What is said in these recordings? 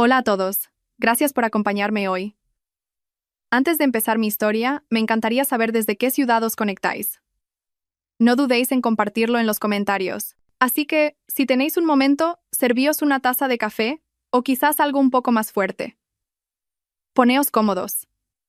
Hola a todos. Gracias por acompañarme hoy. Antes de empezar mi historia, me encantaría saber desde qué ciudad os conectáis. No dudéis en compartirlo en los comentarios. Así que, si tenéis un momento, servíos una taza de café o quizás algo un poco más fuerte. Poneos cómodos.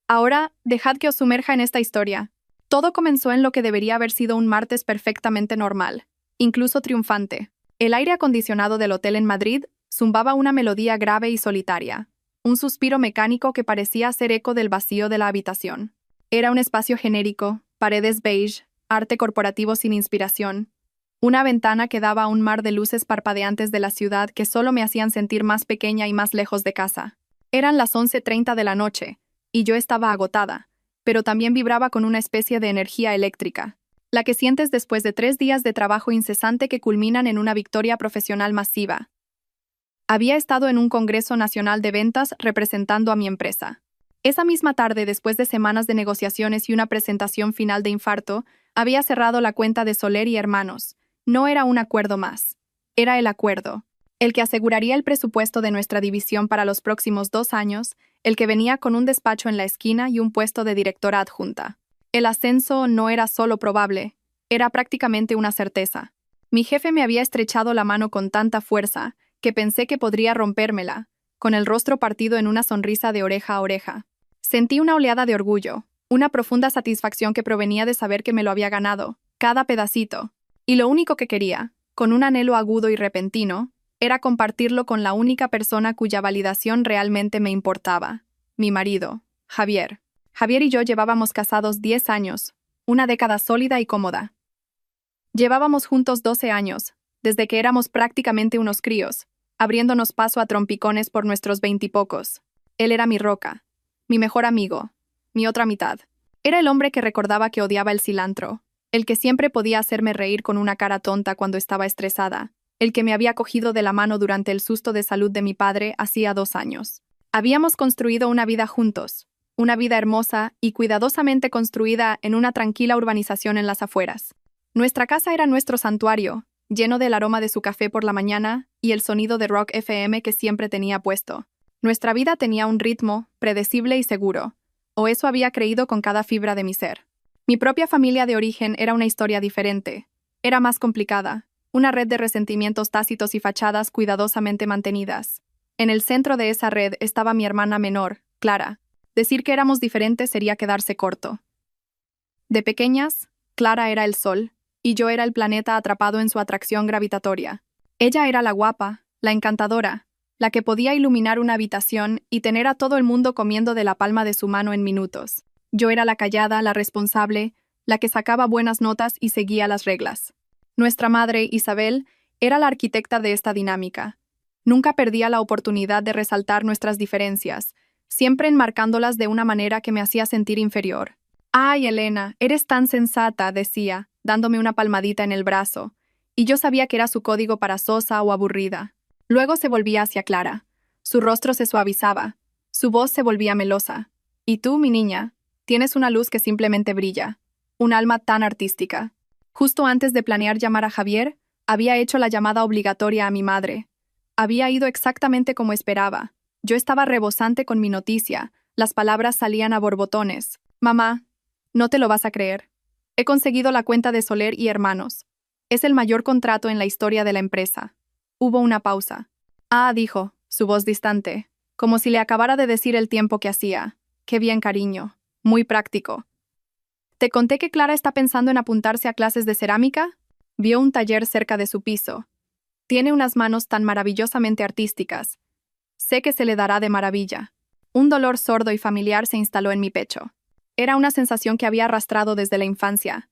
Ahora, dejad que os sumerja en esta historia. Todo comenzó en lo que debería haber sido un martes perfectamente normal, incluso triunfante. El aire acondicionado del hotel en Madrid zumbaba una melodía grave y solitaria, un suspiro mecánico que parecía hacer eco del vacío de la habitación. Era un espacio genérico, paredes beige, arte corporativo sin inspiración, una ventana que daba a un mar de luces parpadeantes de la ciudad que solo me hacían sentir más pequeña y más lejos de casa. Eran las 11:30 de la noche, y yo estaba agotada, pero también vibraba con una especie de energía eléctrica, la que sientes después de 3 días de trabajo incesante que culminan en una victoria profesional masiva. Había estado en un Congreso Nacional de Ventas representando a mi empresa. Esa misma tarde, después de semanas de negociaciones y una presentación final de infarto, había cerrado la cuenta de Soler y Hermanos. No era un acuerdo más. Era el acuerdo. El que aseguraría el presupuesto de nuestra división para los próximos 2 años, el que venía con un despacho en la esquina y un puesto de directora adjunta. El ascenso no era solo probable, era prácticamente una certeza. Mi jefe me había estrechado la mano con tanta fuerza que pensé que podría rompérmela, con el rostro partido en una sonrisa de oreja a oreja. Sentí una oleada de orgullo, una profunda satisfacción que provenía de saber que me lo había ganado, cada pedacito. Y lo único que quería, con un anhelo agudo y repentino, era compartirlo con la única persona cuya validación realmente me importaba, mi marido, Javier. Javier y yo llevábamos casados 10 años, una década sólida y cómoda. Llevábamos juntos 12 años, desde que éramos prácticamente unos críos, abriéndonos paso a trompicones por nuestros 20 y pocos. Él era mi roca, mi mejor amigo, mi otra mitad. Era el hombre que recordaba que odiaba el cilantro, el que siempre podía hacerme reír con una cara tonta cuando estaba estresada, el que me había cogido de la mano durante el susto de salud de mi padre hacía 2 años. Habíamos construido una vida juntos, una vida hermosa y cuidadosamente construida en una tranquila urbanización en las afueras. Nuestra casa era nuestro santuario, lleno del aroma de su café por la mañana y el sonido de rock FM que siempre tenía puesto. Nuestra vida tenía un ritmo, predecible y seguro, o eso había creído con cada fibra de mi ser. Mi propia familia de origen era una historia diferente. Era más complicada, una red de resentimientos tácitos y fachadas cuidadosamente mantenidas. En el centro de esa red estaba mi hermana menor, Clara. Decir que éramos diferentes sería quedarse corto. De pequeñas, Clara era el sol, y yo era el planeta atrapado en su atracción gravitatoria. Ella era la guapa, la encantadora, la que podía iluminar una habitación y tener a todo el mundo comiendo de la palma de su mano en minutos. Yo era la callada, la responsable, la que sacaba buenas notas y seguía las reglas. Nuestra madre, Isabel, era la arquitecta de esta dinámica. Nunca perdía la oportunidad de resaltar nuestras diferencias, siempre enmarcándolas de una manera que me hacía sentir inferior. «Ay, Elena, eres tan sensata», decía, dándome una palmadita en el brazo, y yo sabía que era su código para sosa o aburrida. Luego se volvía hacia Clara. Su rostro se suavizaba, su voz se volvía melosa. «Y tú, mi niña, tienes una luz que simplemente brilla, un alma tan artística». Justo antes de planear llamar a Javier, había hecho la llamada obligatoria a mi madre. Había ido exactamente como esperaba. Yo estaba rebosante con mi noticia, las palabras salían a borbotones. «Mamá, no te lo vas a creer. He conseguido la cuenta de Soler y Hermanos. Es el mayor contrato en la historia de la empresa». Hubo una pausa. «Ah», dijo, su voz distante, como si le acabara de decir el tiempo que hacía. «Qué bien, cariño. Muy práctico». «¿Te conté que Clara está pensando en apuntarse a clases de cerámica?» Vio un taller cerca de su piso. «Tiene unas manos tan maravillosamente artísticas. Sé que se le dará de maravilla». Un dolor sordo y familiar se instaló en mi pecho. Era una sensación que había arrastrado desde la infancia.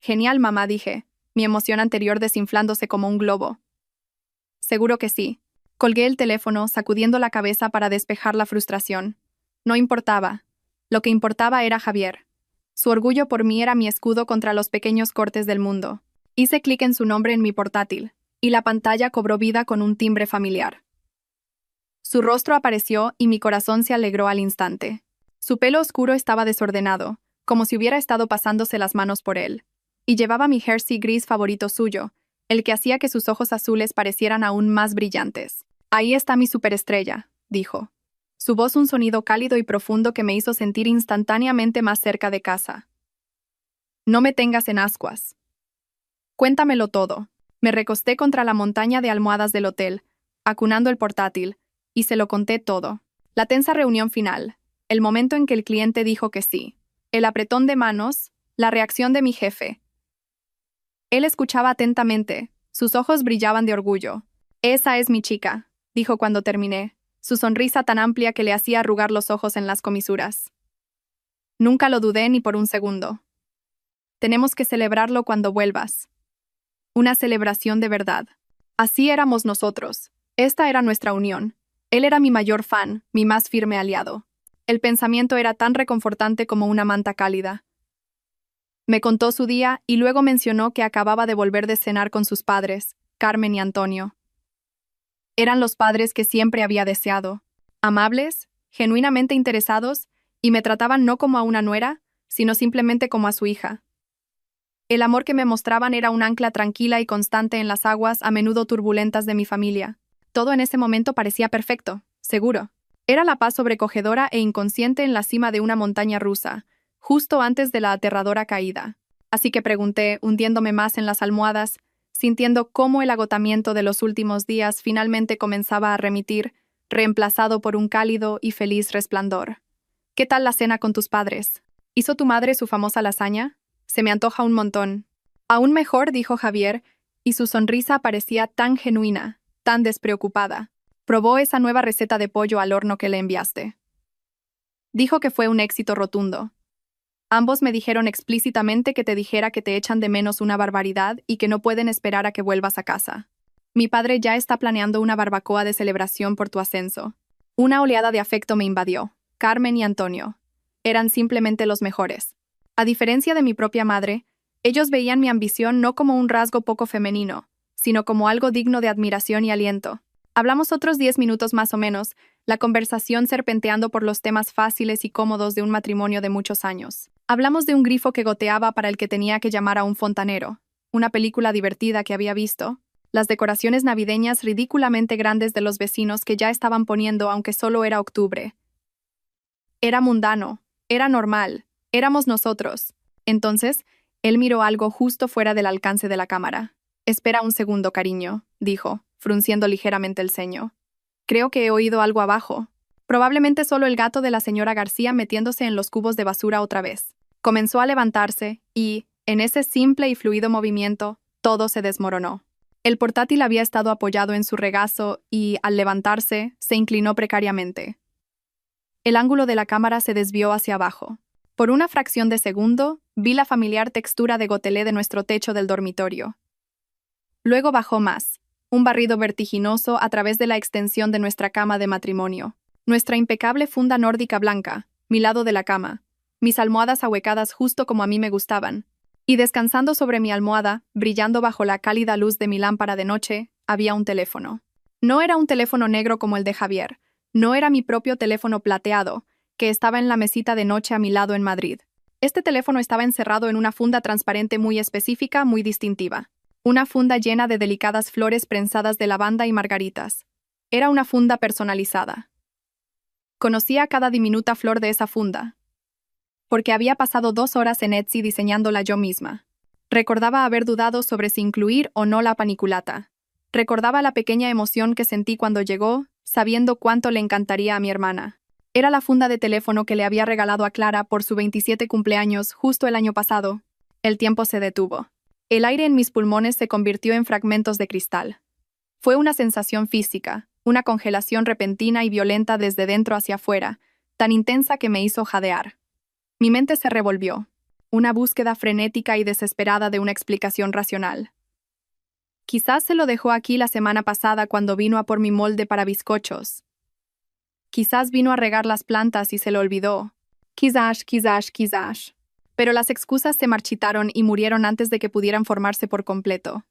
«Genial, mamá», dije, mi emoción anterior desinflándose como un globo. «Seguro que sí». Colgué el teléfono, sacudiendo la cabeza para despejar la frustración. No importaba. Lo que importaba era Javier. Su orgullo por mí era mi escudo contra los pequeños cortes del mundo. Hice clic en su nombre en mi portátil, y la pantalla cobró vida con un timbre familiar. Su rostro apareció y mi corazón se alegró al instante. Su pelo oscuro estaba desordenado, como si hubiera estado pasándose las manos por él, y llevaba mi jersey gris favorito suyo, el que hacía que sus ojos azules parecieran aún más brillantes. «Ahí está mi superestrella», dijo. Su voz un sonido cálido y profundo que me hizo sentir instantáneamente más cerca de casa. No me tengas en ascuas. Cuéntamelo todo. Me recosté contra la montaña de almohadas del hotel, acunando el portátil, y se lo conté todo. La tensa reunión final, el momento en que el cliente dijo que sí, el apretón de manos, la reacción de mi jefe. Él escuchaba atentamente, sus ojos brillaban de orgullo. Esa es mi chica, dijo cuando terminé, su sonrisa tan amplia que le hacía arrugar los ojos en las comisuras. Nunca lo dudé ni por un segundo. Tenemos que celebrarlo cuando vuelvas. Una celebración de verdad. Así éramos nosotros. Esta era nuestra unión. Él era mi mayor fan, mi más firme aliado. El pensamiento era tan reconfortante como una manta cálida. Me contó su día y luego mencionó que acababa de volver de cenar con sus padres, Carmen y Antonio. Eran los padres que siempre había deseado. Amables, genuinamente interesados, y me trataban no como a una nuera, sino simplemente como a su hija. El amor que me mostraban era un ancla tranquila y constante en las aguas a menudo turbulentas de mi familia. Todo en ese momento parecía perfecto, seguro. Era la paz sobrecogedora e inconsciente en la cima de una montaña rusa, justo antes de la aterradora caída. Así que pregunté, hundiéndome más en las almohadas, sintiendo cómo el agotamiento de los últimos días finalmente comenzaba a remitir, reemplazado por un cálido y feliz resplandor. ¿Qué tal la cena con tus padres? ¿Hizo tu madre su famosa lasaña? Se me antoja un montón. Aún mejor, dijo Javier, y su sonrisa parecía tan genuina, tan despreocupada. Probó esa nueva receta de pollo al horno que le enviaste. Dijo que fue un éxito rotundo. Ambos me dijeron explícitamente que te dijera que te echan de menos una barbaridad y que no pueden esperar a que vuelvas a casa. Mi padre ya está planeando una barbacoa de celebración por tu ascenso. Una oleada de afecto me invadió. Carmen y Antonio. Eran simplemente los mejores. A diferencia de mi propia madre, ellos veían mi ambición no como un rasgo poco femenino, sino como algo digno de admiración y aliento. Hablamos otros 10 minutos más o menos, la conversación serpenteando por los temas fáciles y cómodos de un matrimonio de muchos años. Hablamos de un grifo que goteaba para el que tenía que llamar a un fontanero, una película divertida que había visto, las decoraciones navideñas ridículamente grandes de los vecinos que ya estaban poniendo aunque solo era octubre. Era mundano, era normal, éramos nosotros. Entonces, él miró algo justo fuera del alcance de la cámara. Espera un segundo, cariño, dijo, frunciendo ligeramente el ceño. Creo que he oído algo abajo. Probablemente solo el gato de la señora García metiéndose en los cubos de basura otra vez. Comenzó a levantarse y, en ese simple y fluido movimiento, todo se desmoronó. El portátil había estado apoyado en su regazo y, al levantarse, se inclinó precariamente. El ángulo de la cámara se desvió hacia abajo. Por una fracción de segundo, vi la familiar textura de gotelé de nuestro techo del dormitorio. Luego bajó más, un barrido vertiginoso a través de la extensión de nuestra cama de matrimonio. Nuestra impecable funda nórdica blanca, mi lado de la cama, mis almohadas ahuecadas justo como a mí me gustaban, y descansando sobre mi almohada, brillando bajo la cálida luz de mi lámpara de noche, había un teléfono. No era un teléfono negro como el de Javier, no era mi propio teléfono plateado, que estaba en la mesita de noche a mi lado en Madrid. Este teléfono estaba encerrado en una funda transparente muy específica, muy distintiva. Una funda llena de delicadas flores prensadas de lavanda y margaritas. Era una funda personalizada. Conocía cada diminuta flor de esa funda, porque había pasado 2 horas en Etsy diseñándola yo misma. Recordaba haber dudado sobre si incluir o no la paniculata. Recordaba la pequeña emoción que sentí cuando llegó, sabiendo cuánto le encantaría a mi hermana. Era la funda de teléfono que le había regalado a Clara por su 27 cumpleaños justo el año pasado. El tiempo se detuvo. El aire en mis pulmones se convirtió en fragmentos de cristal. Fue una sensación física, una congelación repentina y violenta desde dentro hacia afuera, tan intensa que me hizo jadear. Mi mente se revolvió, una búsqueda frenética y desesperada de una explicación racional. Quizás se lo dejó aquí la semana pasada cuando vino a por mi molde para bizcochos. Quizás vino a regar las plantas y se lo olvidó. Quizás. Pero las excusas se marchitaron y murieron antes de que pudieran formarse por completo.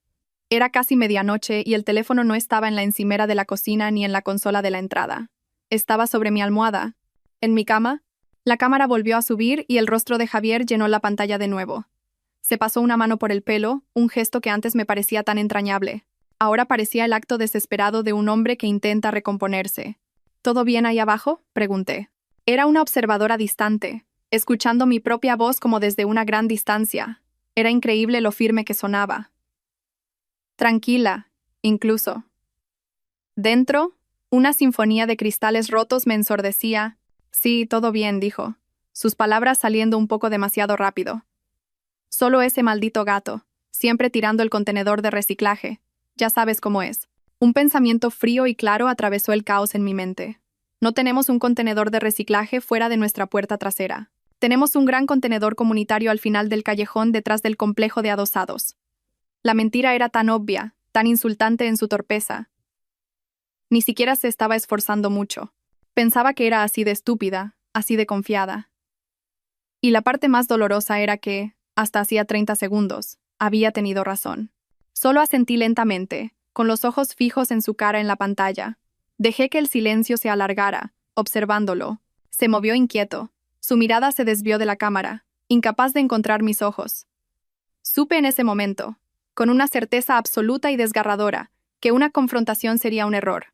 Era casi medianoche y el teléfono no estaba en la encimera de la cocina ni en la consola de la entrada. Estaba sobre mi almohada. En mi cama. La cámara volvió a subir y el rostro de Javier llenó la pantalla de nuevo. Se pasó una mano por el pelo, un gesto que antes me parecía tan entrañable. Ahora parecía el acto desesperado de un hombre que intenta recomponerse. ¿Todo bien ahí abajo?, pregunté. Era una observadora distante, escuchando mi propia voz como desde una gran distancia. Era increíble lo firme que sonaba. Tranquila, incluso. Dentro, una sinfonía de cristales rotos me ensordecía. Sí, todo bien, dijo, sus palabras saliendo un poco demasiado rápido. Solo ese maldito gato, siempre tirando el contenedor de reciclaje. Ya sabes cómo es. Un pensamiento frío y claro atravesó el caos en mi mente. No tenemos un contenedor de reciclaje fuera de nuestra puerta trasera. Tenemos un gran contenedor comunitario al final del callejón detrás del complejo de adosados. La mentira era tan obvia, tan insultante en su torpeza. Ni siquiera se estaba esforzando mucho. Pensaba que era así de estúpida, así de confiada. Y la parte más dolorosa era que, hasta hacía 30 segundos, había tenido razón. Solo asentí lentamente, con los ojos fijos en su cara en la pantalla. Dejé que el silencio se alargara, observándolo. Se movió inquieto. Su mirada se desvió de la cámara, incapaz de encontrar mis ojos. Supe en ese momento, con una certeza absoluta y desgarradora, que una confrontación sería un error.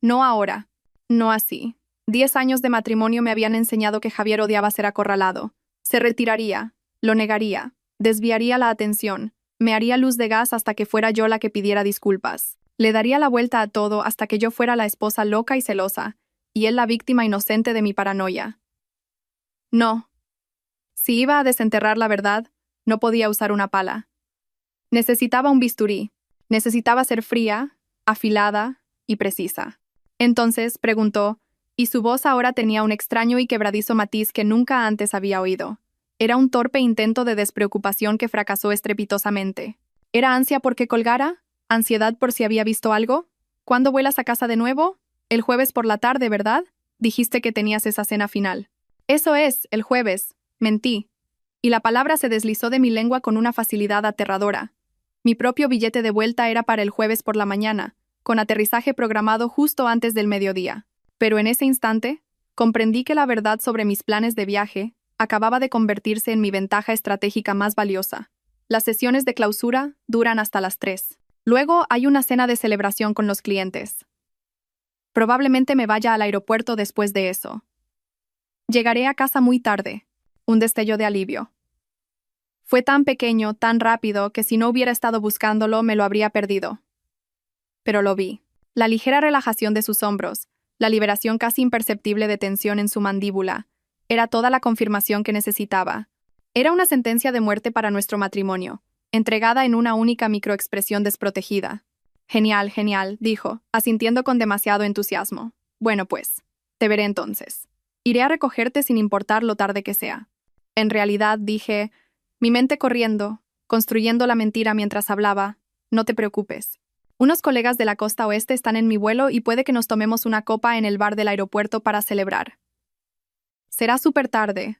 No ahora, no así. 10 años de matrimonio me habían enseñado que Javier odiaba ser acorralado. Se retiraría, lo negaría, desviaría la atención, me haría luz de gas hasta que fuera yo la que pidiera disculpas. Le daría la vuelta a todo hasta que yo fuera la esposa loca y celosa, y él la víctima inocente de mi paranoia. No. Si iba a desenterrar la verdad, no podía usar una pala. Necesitaba un bisturí. Necesitaba ser fría, afilada y precisa. Entonces, preguntó, y su voz ahora tenía un extraño y quebradizo matiz que nunca antes había oído. Era un torpe intento de despreocupación que fracasó estrepitosamente. ¿Era ansia porque colgara? ¿Ansiedad por si había visto algo? ¿Cuándo vuelas a casa de nuevo? El jueves por la tarde, ¿verdad? Dijiste que tenías esa cena final. Eso es, el jueves. Mentí. Y la palabra se deslizó de mi lengua con una facilidad aterradora. Mi propio billete de vuelta era para el jueves por la mañana, con aterrizaje programado justo antes del mediodía. Pero en ese instante, comprendí que la verdad sobre mis planes de viaje acababa de convertirse en mi ventaja estratégica más valiosa. Las sesiones de clausura duran hasta las 3. Luego hay una cena de celebración con los clientes. Probablemente me vaya al aeropuerto después de eso. Llegaré a casa muy tarde. Un destello de alivio. Fue tan pequeño, tan rápido, que si no hubiera estado buscándolo me lo habría perdido. Pero lo vi. La ligera relajación de sus hombros, la liberación casi imperceptible de tensión en su mandíbula, era toda la confirmación que necesitaba. Era una sentencia de muerte para nuestro matrimonio, entregada en una única microexpresión desprotegida. Genial, genial, dijo, asintiendo con demasiado entusiasmo. Bueno pues, te veré entonces. Iré a recogerte sin importar lo tarde que sea. En realidad, dije, mi mente corriendo, construyendo la mentira mientras hablaba, no te preocupes. Unos colegas de la costa oeste están en mi vuelo y puede que nos tomemos una copa en el bar del aeropuerto para celebrar. Será súper tarde.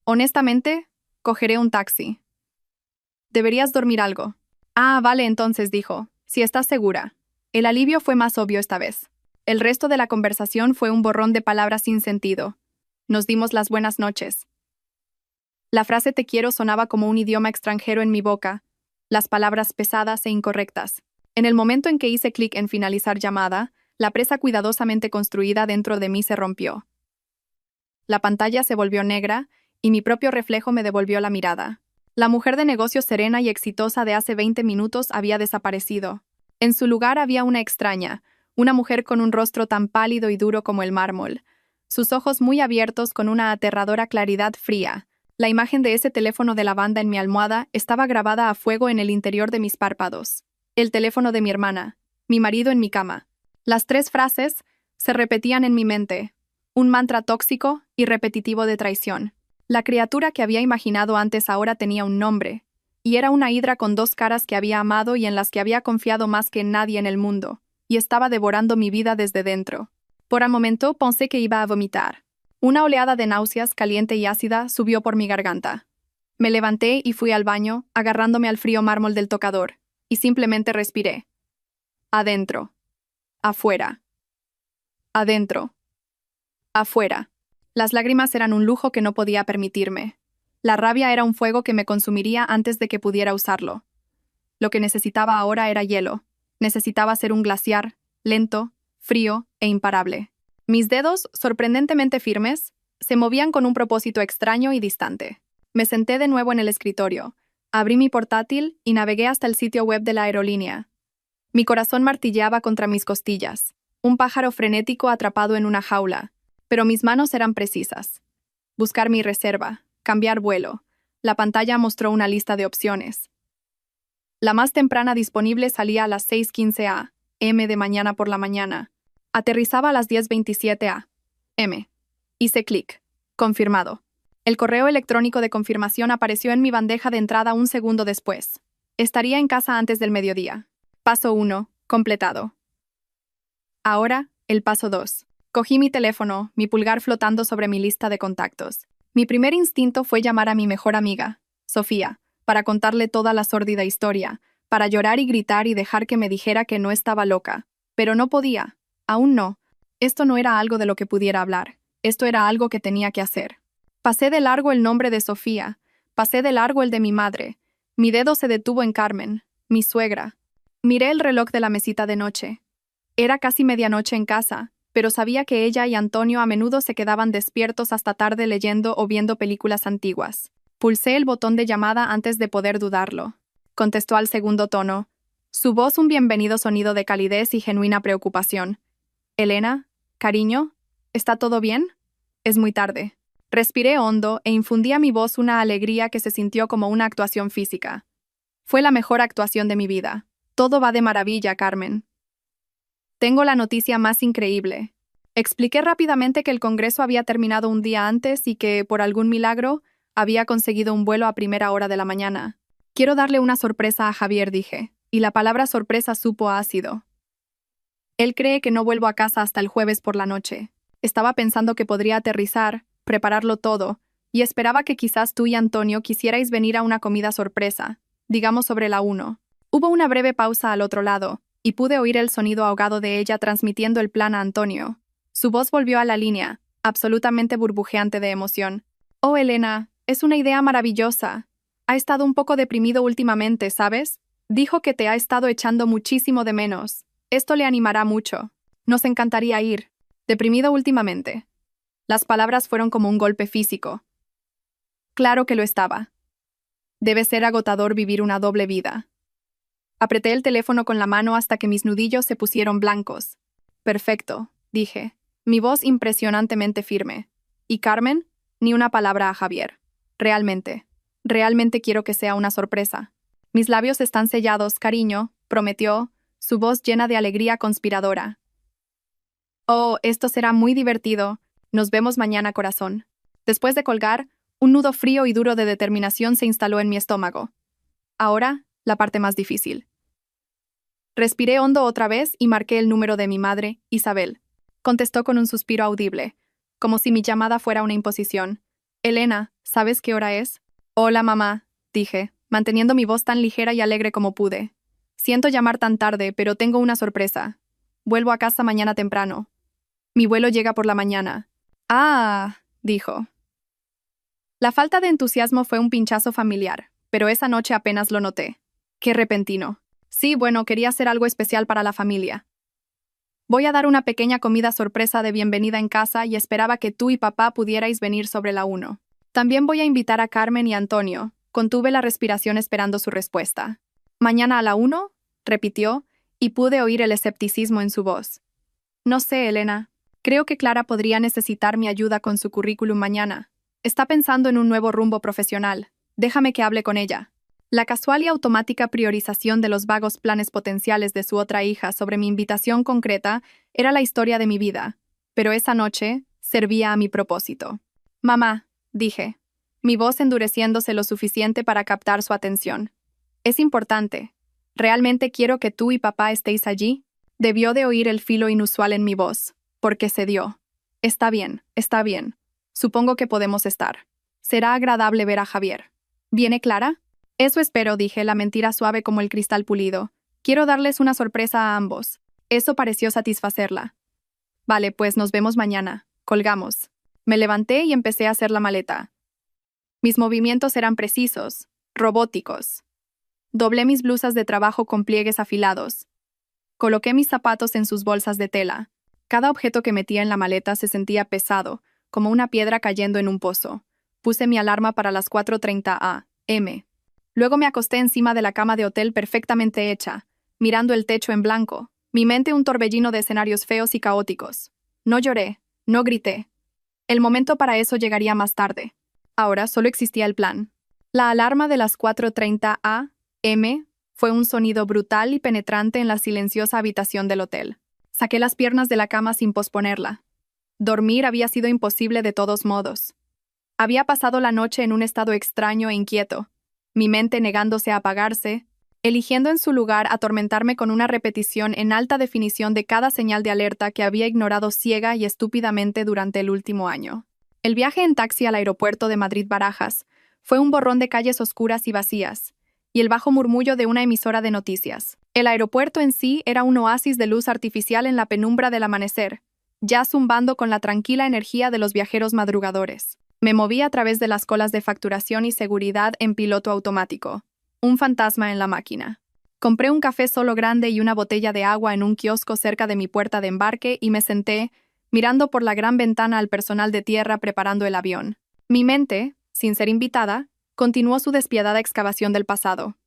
Honestamente, cogeré un taxi. Deberías dormir algo. Ah, vale, entonces dijo, si estás segura. El alivio fue más obvio esta vez. El resto de la conversación fue un borrón de palabras sin sentido. Nos dimos las buenas noches. La frase te quiero sonaba como un idioma extranjero en mi boca, las palabras pesadas e incorrectas. En el momento en que hice clic en finalizar llamada, la presa cuidadosamente construida dentro de mí se rompió. La pantalla se volvió negra y mi propio reflejo me devolvió la mirada. La mujer de negocios serena y exitosa de hace 20 minutos había desaparecido. En su lugar había una extraña, una mujer con un rostro tan pálido y duro como el mármol, sus ojos muy abiertos con una aterradora claridad fría. La imagen de ese teléfono de lavanda en mi almohada estaba grabada a fuego en el interior de mis párpados. El teléfono de mi hermana, mi marido en mi cama. Las 3 frases se repetían en mi mente, un mantra tóxico y repetitivo de traición. La criatura que había imaginado antes ahora tenía un nombre, y era una hidra con 2 caras que había amado y en las que había confiado más que en nadie en el mundo, y estaba devorando mi vida desde dentro. Por un momento pensé que iba a vomitar. Una oleada de náuseas caliente y ácida subió por mi garganta. Me levanté y fui al baño, agarrándome al frío mármol del tocador, y simplemente respiré. Adentro. Afuera. Adentro. Afuera. Las lágrimas eran un lujo que no podía permitirme. La rabia era un fuego que me consumiría antes de que pudiera usarlo. Lo que necesitaba ahora era hielo. Necesitaba ser un glaciar, lento, frío e imparable. Mis dedos, sorprendentemente firmes, se movían con un propósito extraño y distante. Me senté de nuevo en el escritorio, abrí mi portátil y navegué hasta el sitio web de la aerolínea. Mi corazón martilleaba contra mis costillas, un pájaro frenético atrapado en una jaula, pero mis manos eran precisas. Buscar mi reserva, cambiar vuelo. La pantalla mostró una lista de opciones. La más temprana disponible salía a las 6:15 a.m. de mañana por la mañana. Aterrizaba a las 10:27 a.m. Hice clic. Confirmado. El correo electrónico de confirmación apareció en mi bandeja de entrada un segundo después. Estaría en casa antes del mediodía. Paso 1. Completado. Ahora, el paso 2. Cogí mi teléfono, mi pulgar flotando sobre mi lista de contactos. Mi primer instinto fue llamar a mi mejor amiga, Sofía, para contarle toda la sórdida historia, para llorar y gritar y dejar que me dijera que no estaba loca. Pero no podía. Aún no. Esto no era algo de lo que pudiera hablar. Esto era algo que tenía que hacer. Pasé de largo el nombre de Sofía. Pasé de largo el de mi madre. Mi dedo se detuvo en Carmen, mi suegra. Miré el reloj de la mesita de noche. Era casi medianoche en casa, pero sabía que ella y Antonio a menudo se quedaban despiertos hasta tarde leyendo o viendo películas antiguas. Pulsé el botón de llamada antes de poder dudarlo. Contestó al segundo tono. Su voz un bienvenido sonido de calidez y genuina preocupación. «Elena, cariño, ¿está todo bien?» «Es muy tarde». Respiré hondo e infundí a mi voz una alegría que se sintió como una actuación física. Fue la mejor actuación de mi vida. Todo va de maravilla, Carmen. Tengo la noticia más increíble. Expliqué rápidamente que el congreso había terminado un día antes y que, por algún milagro, había conseguido un vuelo a primera hora de la mañana. Quiero darle una sorpresa a Javier, dije, y la palabra sorpresa supo a ácido. Él cree que no vuelvo a casa hasta el jueves por la noche. Estaba pensando que podría aterrizar, prepararlo todo, y esperaba que quizás tú y Antonio quisierais venir a una comida sorpresa, digamos sobre la 1. Hubo una breve pausa al otro lado, y pude oír el sonido ahogado de ella transmitiendo el plan a Antonio. Su voz volvió a la línea, absolutamente burbujeante de emoción. «Oh, Elena, es una idea maravillosa. Ha estado un poco deprimido últimamente, ¿sabes? Dijo que te ha estado echando muchísimo de menos. Esto le animará mucho. Nos encantaría ir. Deprimido últimamente». Las palabras fueron como un golpe físico. Claro que lo estaba. Debe ser agotador vivir una doble vida. Apreté el teléfono con la mano hasta que mis nudillos se pusieron blancos. «Perfecto», dije, mi voz impresionantemente firme. «¿Y Carmen?» Ni una palabra a Javier. Realmente quiero que sea una sorpresa. Mis labios están sellados, cariño», prometió, su voz llena de alegría conspiradora. «Oh, esto será muy divertido. Nos vemos mañana, corazón». Después de colgar, un nudo frío y duro de determinación se instaló en mi estómago. Ahora, la parte más difícil. Respiré hondo otra vez y marqué el número de mi madre, Isabel. Contestó con un suspiro audible, como si mi llamada fuera una imposición. «Elena, ¿sabes qué hora es?» «Hola, mamá», dije, manteniendo mi voz tan ligera y alegre como pude. «Siento llamar tan tarde, pero tengo una sorpresa. Vuelvo a casa mañana temprano. Mi vuelo llega por la mañana». «Ah», dijo. La falta de entusiasmo fue un pinchazo familiar, pero esa noche apenas lo noté. Qué repentino. Sí, bueno, quería hacer algo especial para la familia. Voy a dar una pequeña comida sorpresa de bienvenida en casa y esperaba que tú y papá pudierais venir sobre la 1. También voy a invitar a Carmen y Antonio. Contuve la respiración esperando su respuesta. «¿Mañana a la 1?» repitió, y pude oír el escepticismo en su voz. «No sé, Elena. Creo que Clara podría necesitar mi ayuda con su currículum mañana. Está pensando en un nuevo rumbo profesional. Déjame que hable con ella». La casual y automática priorización de los vagos planes potenciales de su otra hija sobre mi invitación concreta era la historia de mi vida, pero esa noche servía a mi propósito. «Mamá», dije, mi voz endureciéndose lo suficiente para captar su atención. «Es importante. ¿Realmente quiero que tú y papá estéis allí?» Debió de oír el filo inusual en mi voz, porque cedió. Está bien. Supongo que podemos estar. Será agradable ver a Javier. ¿Viene Clara?» «Eso espero», dije, la mentira suave como el cristal pulido. «Quiero darles una sorpresa a ambos». Eso pareció satisfacerla. «Vale, pues nos vemos mañana». Colgamos. Me levanté y empecé a hacer la maleta. Mis movimientos eran precisos, robóticos. Doblé mis blusas de trabajo con pliegues afilados. Coloqué mis zapatos en sus bolsas de tela. Cada objeto que metía en la maleta se sentía pesado, como una piedra cayendo en un pozo. Puse mi alarma para las 4:30 a.m. Luego me acosté encima de la cama de hotel perfectamente hecha, mirando el techo en blanco, mi mente un torbellino de escenarios feos y caóticos. No lloré, no grité. El momento para eso llegaría más tarde. Ahora solo existía el plan. La alarma de las 4:30 a.m. fue un sonido brutal y penetrante en la silenciosa habitación del hotel. Saqué las piernas de la cama sin posponerla. Dormir había sido imposible de todos modos. Había pasado la noche en un estado extraño e inquieto, mi mente negándose a apagarse, eligiendo en su lugar atormentarme con una repetición en alta definición de cada señal de alerta que había ignorado ciega y estúpidamente durante el último año. El viaje en taxi al aeropuerto de Madrid-Barajas fue un borrón de calles oscuras y vacías, y el bajo murmullo de una emisora de noticias. El aeropuerto en sí era un oasis de luz artificial en la penumbra del amanecer, ya zumbando con la tranquila energía de los viajeros madrugadores. Me moví a través de las colas de facturación y seguridad en piloto automático, un fantasma en la máquina. Compré un café solo grande y una botella de agua en un kiosco cerca de mi puerta de embarque y me senté, mirando por la gran ventana al personal de tierra preparando el avión. Mi mente, sin ser invitada, continuó su despiadada excavación del pasado.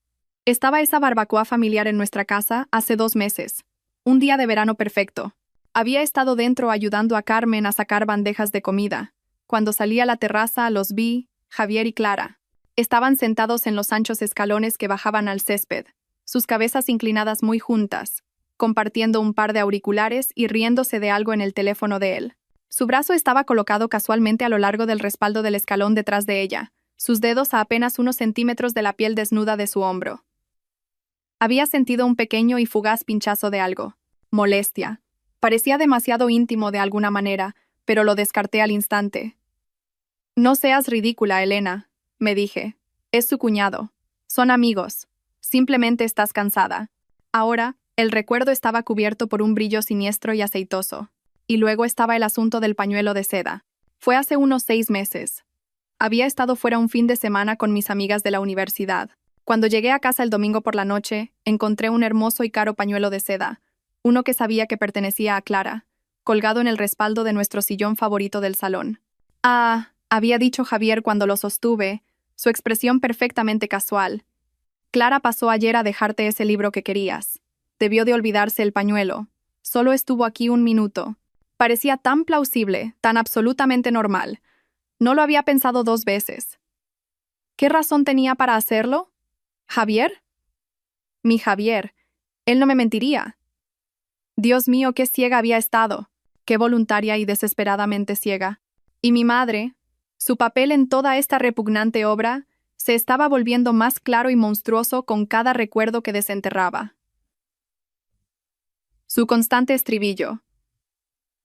Estaba esa barbacoa familiar en nuestra casa hace 2 meses, un día de verano perfecto. Había estado dentro ayudando a Carmen a sacar bandejas de comida. Cuando salí a la terraza los vi, Javier y Clara. Estaban sentados en los anchos escalones que bajaban al césped, sus cabezas inclinadas muy juntas, compartiendo un par de auriculares y riéndose de algo en el teléfono de él. Su brazo estaba colocado casualmente a lo largo del respaldo del escalón detrás de ella, sus dedos a apenas unos centímetros de la piel desnuda de su hombro. Había sentido un pequeño y fugaz pinchazo de algo. Molestia. Parecía demasiado íntimo de alguna manera, pero lo descarté al instante. «No seas ridícula, Elena», me dije. «Es su cuñado. Son amigos. Simplemente estás cansada». Ahora, el recuerdo estaba cubierto por un brillo siniestro y aceitoso. Y luego estaba el asunto del pañuelo de seda. Fue hace unos 6 meses. Había estado fuera un fin de semana con mis amigas de la universidad. Cuando llegué a casa el domingo por la noche, encontré un hermoso y caro pañuelo de seda, uno que sabía que pertenecía a Clara, colgado en el respaldo de nuestro sillón favorito del salón. «Ah», había dicho Javier cuando lo sostuve, su expresión perfectamente casual. «Clara pasó ayer a dejarte ese libro que querías. Debió de olvidarse el pañuelo. Solo estuvo aquí 1 minuto. Parecía tan plausible, tan absolutamente normal. No lo había pensado 2 veces. ¿Qué razón tenía para hacerlo? ¿Javier? Mi Javier. Él no me mentiría. Dios mío, qué ciega había estado. Qué voluntaria y desesperadamente ciega. Y mi madre, su papel en toda esta repugnante obra, se estaba volviendo más claro y monstruoso con cada recuerdo que desenterraba. Su constante estribillo.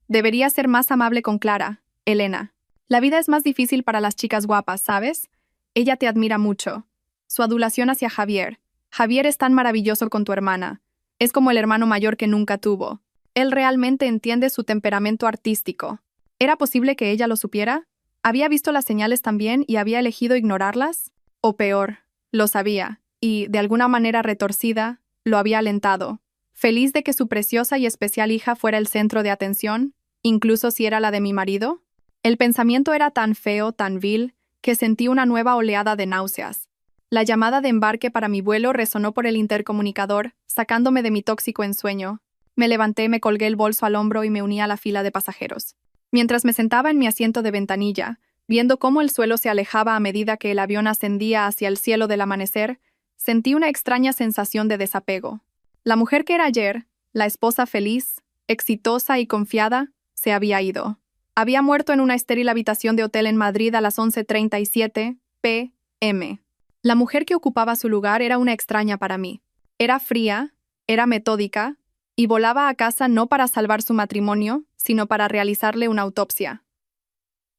Debería ser más amable con Clara, Elena. La vida es más difícil para las chicas guapas, ¿sabes? Ella te admira mucho. Su adulación hacia Javier. Javier es tan maravilloso con tu hermana. Es como el hermano mayor que nunca tuvo. Él realmente entiende su temperamento artístico. ¿Era posible que ella lo supiera? ¿Había visto las señales también y había elegido ignorarlas? O peor, lo sabía, y, de alguna manera retorcida, lo había alentado. Feliz de que su preciosa y especial hija fuera el centro de atención, incluso si era la de mi marido. El pensamiento era tan feo, tan vil, que sentí una nueva oleada de náuseas. La llamada de embarque para mi vuelo resonó por el intercomunicador, sacándome de mi tóxico ensueño. Me levanté, me colgué el bolso al hombro y me uní a la fila de pasajeros. Mientras me sentaba en mi asiento de ventanilla, viendo cómo el suelo se alejaba a medida que el avión ascendía hacia el cielo del amanecer, sentí una extraña sensación de desapego. La mujer que era ayer, la esposa feliz, exitosa y confiada, se había ido. Había muerto en una estéril habitación de hotel en Madrid a las 11:37 p.m. La mujer que ocupaba su lugar era una extraña para mí. Era fría, era metódica, y volaba a casa no para salvar su matrimonio, sino para realizarle una autopsia.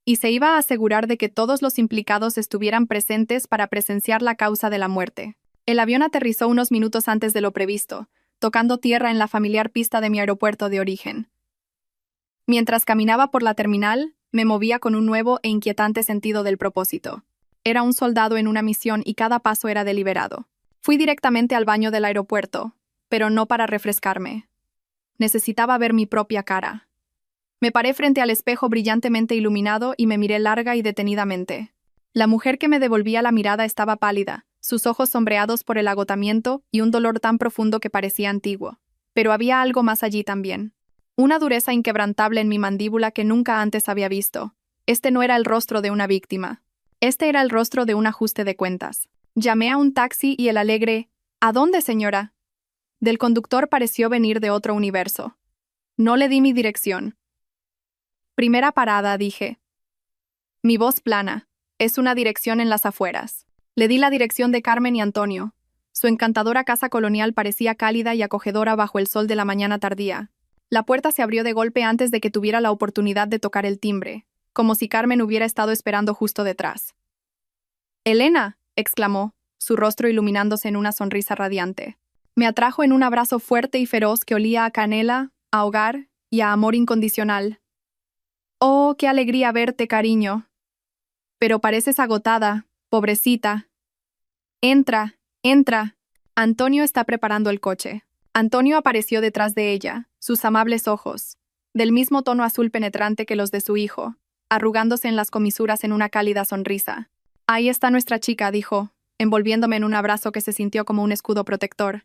Y se iba a asegurar de que todos los implicados estuvieran presentes para presenciar la causa de la muerte. El avión aterrizó unos minutos antes de lo previsto, tocando tierra en la familiar pista de mi aeropuerto de origen. Mientras caminaba por la terminal, me movía con un nuevo e inquietante sentido del propósito. Era un soldado en una misión y cada paso era deliberado. Fui directamente al baño del aeropuerto, pero no para refrescarme. Necesitaba ver mi propia cara. Me paré frente al espejo brillantemente iluminado y me miré larga y detenidamente. La mujer que me devolvía la mirada estaba pálida, sus ojos sombreados por el agotamiento y un dolor tan profundo que parecía antiguo. Pero había algo más allí también. Una dureza inquebrantable en mi mandíbula que nunca antes había visto. Este no era el rostro de una víctima. Este era el rostro de un ajuste de cuentas. Llamé a un taxi y el alegre «¿A dónde, señora?» del conductor pareció venir de otro universo. No le di mi dirección. Primera parada, dije. Mi voz plana. Es una dirección en las afueras. Le di la dirección de Carmen y Antonio. Su encantadora casa colonial parecía cálida y acogedora bajo el sol de la mañana tardía. La puerta se abrió de golpe antes de que tuviera la oportunidad de tocar el timbre, como si Carmen hubiera estado esperando justo detrás. «¡Elena!», exclamó, su rostro iluminándose en una sonrisa radiante. Me atrajo en un abrazo fuerte y feroz que olía a canela, a hogar y a amor incondicional. «Oh, qué alegría verte, cariño. Pero pareces agotada, pobrecita. Entra, entra». Antonio está preparando el coche. Antonio apareció detrás de ella, sus amables ojos, del mismo tono azul penetrante que los de su hijo, arrugándose en las comisuras en una cálida sonrisa. «Ahí está nuestra chica», dijo, envolviéndome en un abrazo que se sintió como un escudo protector.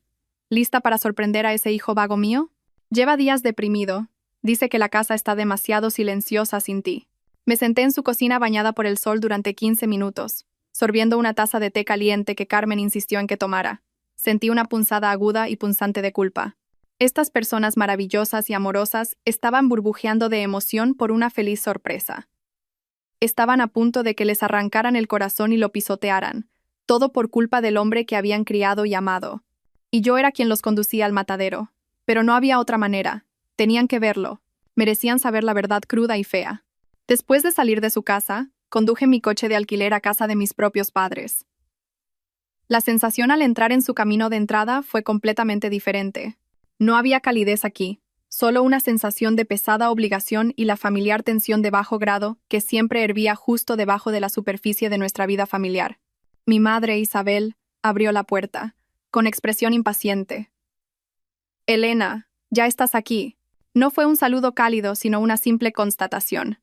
«¿Lista para sorprender a ese hijo vago mío? Lleva días deprimido. Dice que la casa está demasiado silenciosa sin ti». Me senté en su cocina bañada por el sol durante 15 minutos, sorbiendo una taza de té caliente que Carmen insistió en que tomara. Sentí una punzada aguda y punzante de culpa. Estas personas maravillosas y amorosas estaban burbujeando de emoción por una feliz sorpresa. Estaban a punto de que les arrancaran el corazón y lo pisotearan, todo por culpa del hombre que habían criado y amado. Y yo era quien los conducía al matadero. Pero no había otra manera. Tenían que verlo. Merecían saber la verdad cruda y fea. Después de salir de su casa, conduje mi coche de alquiler a casa de mis propios padres. La sensación al entrar en su camino de entrada fue completamente diferente. No había calidez aquí, solo una sensación de pesada obligación y la familiar tensión de bajo grado que siempre hervía justo debajo de la superficie de nuestra vida familiar. Mi madre, Isabel, abrió la puerta, con expresión impaciente. «Elena, ya estás aquí». No fue un saludo cálido, sino una simple constatación.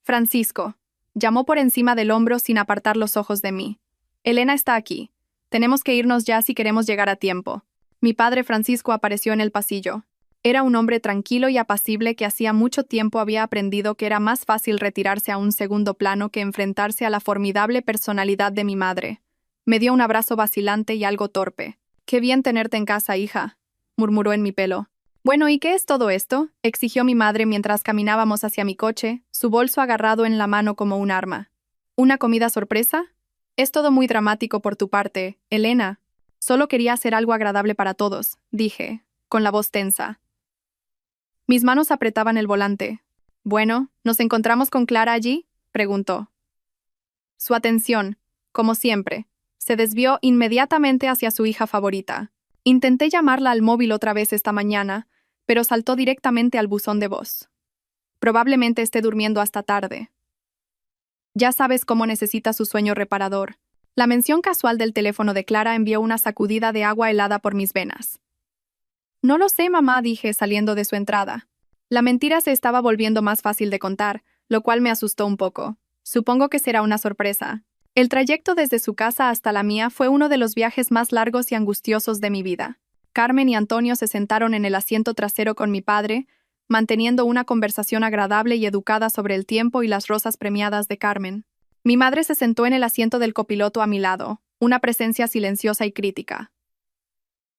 «Francisco», llamó por encima del hombro sin apartar los ojos de mí. «Elena está aquí. Tenemos que irnos ya si queremos llegar a tiempo». Mi padre Francisco apareció en el pasillo. Era un hombre tranquilo y apacible que hacía mucho tiempo había aprendido que era más fácil retirarse a un segundo plano que enfrentarse a la formidable personalidad de mi madre. Me dio un abrazo vacilante y algo torpe. «Qué bien tenerte en casa, hija», murmuró en mi pelo. «Bueno, ¿y qué es todo esto?», exigió mi madre mientras caminábamos hacia mi coche, su bolso agarrado en la mano como un arma. «¿Una comida sorpresa? Es todo muy dramático por tu parte, Elena». «Solo quería hacer algo agradable para todos», dije, con la voz tensa. Mis manos apretaban el volante. «Bueno, ¿nos encontramos con Clara allí?», preguntó. Su atención, como siempre, se desvió inmediatamente hacia su hija favorita. Intenté llamarla al móvil otra vez esta mañana, pero saltó directamente al buzón de voz. Probablemente esté durmiendo hasta tarde. Ya sabes cómo necesita su sueño reparador. La mención casual del teléfono de Clara envió una sacudida de agua helada por mis venas. «No lo sé, mamá», dije saliendo de su entrada. La mentira se estaba volviendo más fácil de contar, lo cual me asustó un poco. Supongo que será una sorpresa. El trayecto desde su casa hasta la mía fue uno de los viajes más largos y angustiosos de mi vida. Carmen y Antonio se sentaron en el asiento trasero con mi padre, manteniendo una conversación agradable y educada sobre el tiempo y las rosas premiadas de Carmen. Mi madre se sentó en el asiento del copiloto a mi lado, una presencia silenciosa y crítica.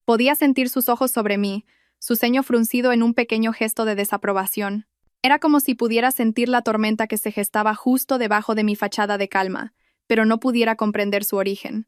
Podía sentir sus ojos sobre mí, su ceño fruncido en un pequeño gesto de desaprobación. Era como si pudiera sentir la tormenta que se gestaba justo debajo de mi fachada de calma, pero no pudiera comprender su origen.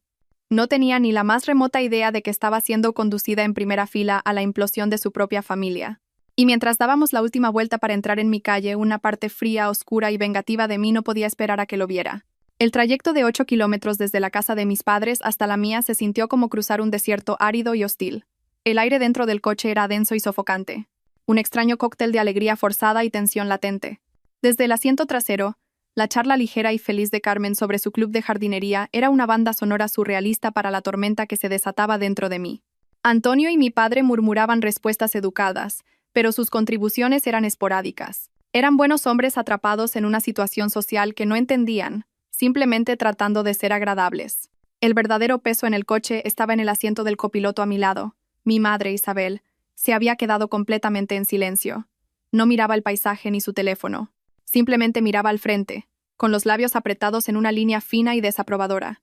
No tenía ni la más remota idea de que estaba siendo conducida en primera fila a la implosión de su propia familia. Y mientras dábamos la última vuelta para entrar en mi calle, una parte fría, oscura y vengativa de mí no podía esperar a que lo viera. El trayecto de 8 kilómetros desde la casa de mis padres hasta la mía se sintió como cruzar un desierto árido y hostil. El aire dentro del coche era denso y sofocante. Un extraño cóctel de alegría forzada y tensión latente. Desde el asiento trasero, la charla ligera y feliz de Carmen sobre su club de jardinería era una banda sonora surrealista para la tormenta que se desataba dentro de mí. Antonio y mi padre murmuraban respuestas educadas, pero sus contribuciones eran esporádicas. Eran buenos hombres atrapados en una situación social que no entendían, simplemente tratando de ser agradables. El verdadero peso en el coche estaba en el asiento del copiloto a mi lado. Mi madre, Isabel, se había quedado completamente en silencio. No miraba el paisaje ni su teléfono. Simplemente miraba al frente, con los labios apretados en una línea fina y desaprobadora.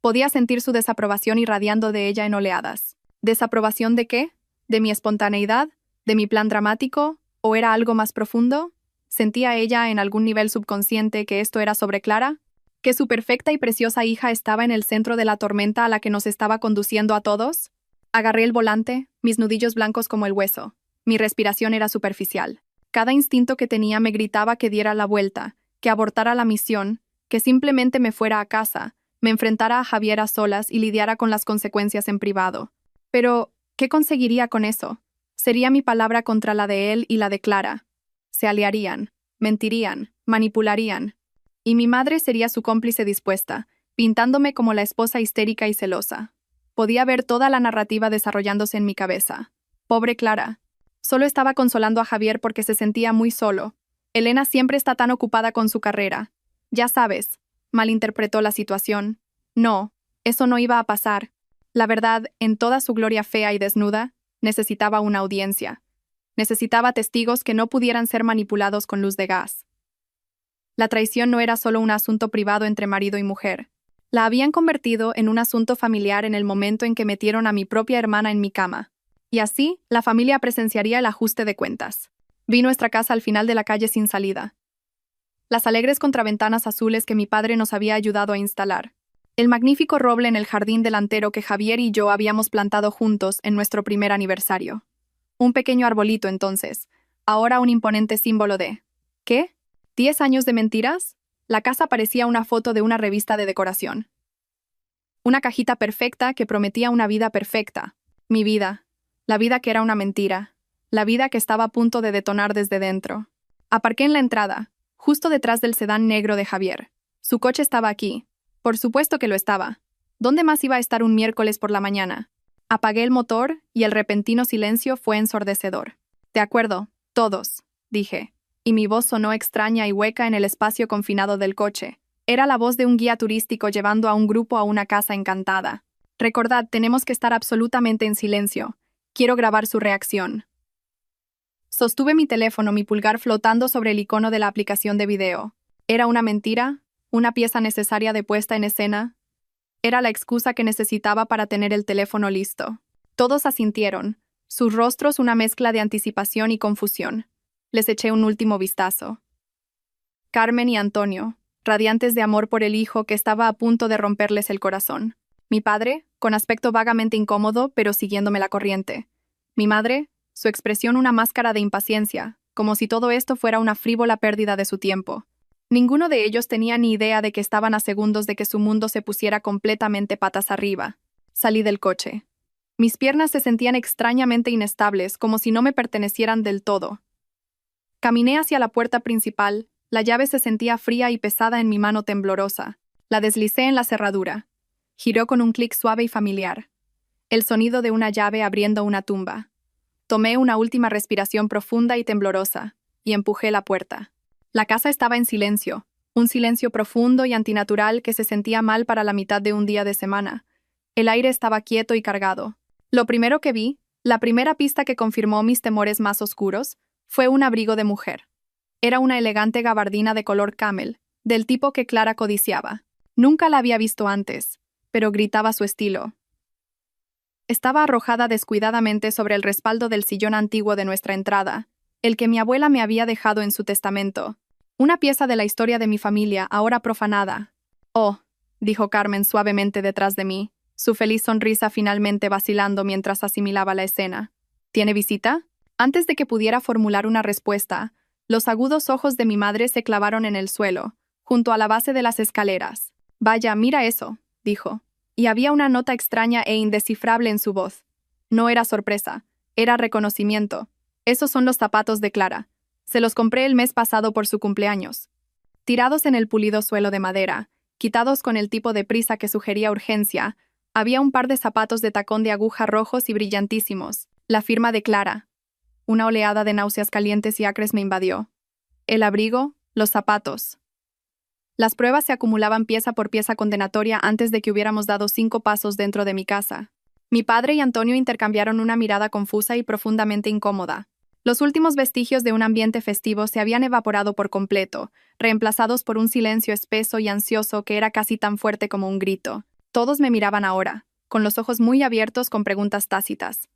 Podía sentir su desaprobación irradiando de ella en oleadas. ¿Desaprobación de qué? ¿De mi espontaneidad? ¿De mi plan dramático? ¿O era algo más profundo? ¿Sentía ella en algún nivel subconsciente que esto era sobre Clara? ¿Que su perfecta y preciosa hija estaba en el centro de la tormenta a la que nos estaba conduciendo a todos? Agarré el volante, mis nudillos blancos como el hueso. Mi respiración era superficial. Cada instinto que tenía me gritaba que diera la vuelta, que abortara la misión, que simplemente me fuera a casa, me enfrentara a Javier a solas y lidiara con las consecuencias en privado. Pero, ¿qué conseguiría con eso? Sería mi palabra contra la de él y la de Clara. Se aliarían, mentirían, manipularían. Y mi madre sería su cómplice dispuesta, pintándome como la esposa histérica y celosa. Podía ver toda la narrativa desarrollándose en mi cabeza. Pobre Clara. Solo estaba consolando a Javier porque se sentía muy solo. Elena siempre está tan ocupada con su carrera. Ya sabes, malinterpretó la situación. No, eso no iba a pasar. La verdad, en toda su gloria fea y desnuda, necesitaba una audiencia. Necesitaba testigos que no pudieran ser manipulados con luz de gas. La traición no era solo un asunto privado entre marido y mujer. La habían convertido en un asunto familiar en el momento en que metieron a mi propia hermana en mi cama. Y así, la familia presenciaría el ajuste de cuentas. Vi nuestra casa al final de la calle sin salida. Las alegres contraventanas azules que mi padre nos había ayudado a instalar. El magnífico roble en el jardín delantero que Javier y yo habíamos plantado juntos en nuestro primer aniversario. Un pequeño arbolito entonces, ahora un imponente símbolo de... ¿Qué? ¿10 años de mentiras? La casa parecía una foto de una revista de decoración. Una cajita perfecta que prometía una vida perfecta. Mi vida. La vida que era una mentira. La vida que estaba a punto de detonar desde dentro. Aparqué en la entrada, justo detrás del sedán negro de Javier. Su coche estaba aquí. Por supuesto que lo estaba. ¿Dónde más iba a estar un miércoles por la mañana? Apagué el motor y el repentino silencio fue ensordecedor. De acuerdo, todos, dije. Y mi voz sonó extraña y hueca en el espacio confinado del coche. Era la voz de un guía turístico llevando a un grupo a una casa encantada. Recordad, tenemos que estar absolutamente en silencio. Quiero grabar su reacción. Sostuve mi teléfono, mi pulgar flotando sobre el icono de la aplicación de video. ¿Era una mentira? ¿Una pieza necesaria de puesta en escena? Era la excusa que necesitaba para tener el teléfono listo. Todos asintieron, sus rostros una mezcla de anticipación y confusión. Les eché un último vistazo. Carmen y Antonio, radiantes de amor por el hijo que estaba a punto de romperles el corazón. Mi padre, con aspecto vagamente incómodo, pero siguiéndome la corriente. Mi madre, su expresión una máscara de impaciencia, como si todo esto fuera una frívola pérdida de su tiempo. Ninguno de ellos tenía ni idea de que estaban a segundos de que su mundo se pusiera completamente patas arriba. Salí del coche. Mis piernas se sentían extrañamente inestables, como si no me pertenecieran del todo. Caminé hacia la puerta principal, la llave se sentía fría y pesada en mi mano temblorosa. La deslicé en la cerradura. Giró con un clic suave y familiar. El sonido de una llave abriendo una tumba. Tomé una última respiración profunda y temblorosa, y empujé la puerta. La casa estaba en silencio, un silencio profundo y antinatural que se sentía mal para la mitad de un día de semana. El aire estaba quieto y cargado. Lo primero que vi, la primera pista que confirmó mis temores más oscuros, fue un abrigo de mujer. Era una elegante gabardina de color camel, del tipo que Clara codiciaba. Nunca la había visto antes, pero gritaba su estilo. Estaba arrojada descuidadamente sobre el respaldo del sillón antiguo de nuestra entrada, el que mi abuela me había dejado en su testamento. Una pieza de la historia de mi familia, ahora profanada. Oh, dijo Carmen suavemente detrás de mí, su feliz sonrisa finalmente vacilando mientras asimilaba la escena. ¿Tiene visita? Antes de que pudiera formular una respuesta, los agudos ojos de mi madre se clavaron en el suelo, junto a la base de las escaleras. Vaya, mira eso, dijo. Y había una nota extraña e indescifrable en su voz. No era sorpresa, era reconocimiento. Esos son los zapatos de Clara. Se los compré el mes pasado por su cumpleaños. Tirados en el pulido suelo de madera, quitados con el tipo de prisa que sugería urgencia, había un par de zapatos de tacón de aguja rojos y brillantísimos, la firma de Clara. una oleada de náuseas calientes y acres me invadió. El abrigo, los zapatos. Las pruebas se acumulaban pieza por pieza condenatoria antes de que hubiéramos dado 5 pasos dentro de mi casa. Mi padre y Antonio intercambiaron una mirada confusa y profundamente incómoda. Los últimos vestigios de un ambiente festivo se habían evaporado por completo, reemplazados por un silencio espeso y ansioso que era casi tan fuerte como un grito. Todos me miraban ahora, con los ojos muy abiertos con preguntas tácitas.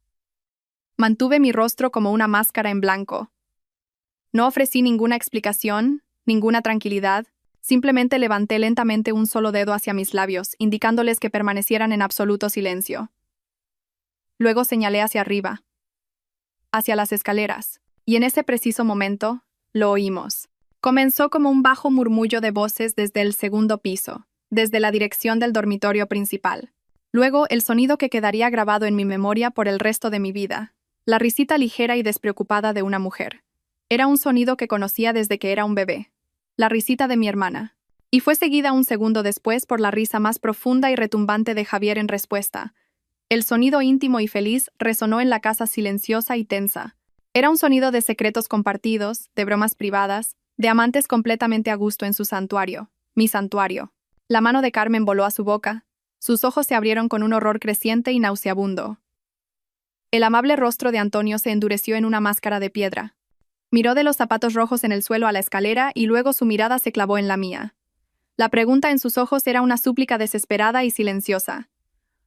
Mantuve mi rostro como una máscara en blanco. No ofrecí ninguna explicación, ninguna tranquilidad, simplemente levanté lentamente un solo dedo hacia mis labios, indicándoles que permanecieran en absoluto silencio. Luego señalé hacia arriba, hacia las escaleras, y en ese preciso momento, lo oímos. Comenzó como un bajo murmullo de voces desde el segundo piso, desde la dirección del dormitorio principal. Luego, el sonido que quedaría grabado en mi memoria por el resto de mi vida, la risita ligera y despreocupada de una mujer. Era un sonido que conocía desde que era un bebé, la risita de mi hermana, y fue seguida un segundo después por la risa más profunda y retumbante de Javier en respuesta. El sonido íntimo y feliz resonó en la casa silenciosa y tensa. Era un sonido de secretos compartidos, de bromas privadas, de amantes completamente a gusto en su santuario, mi santuario. La mano de Carmen voló a su boca. Sus ojos se abrieron con un horror creciente y nauseabundo. El amable rostro de Antonio se endureció en una máscara de piedra. Miró de los zapatos rojos en el suelo a la escalera y luego su mirada se clavó en la mía. La pregunta en sus ojos era una súplica desesperada y silenciosa.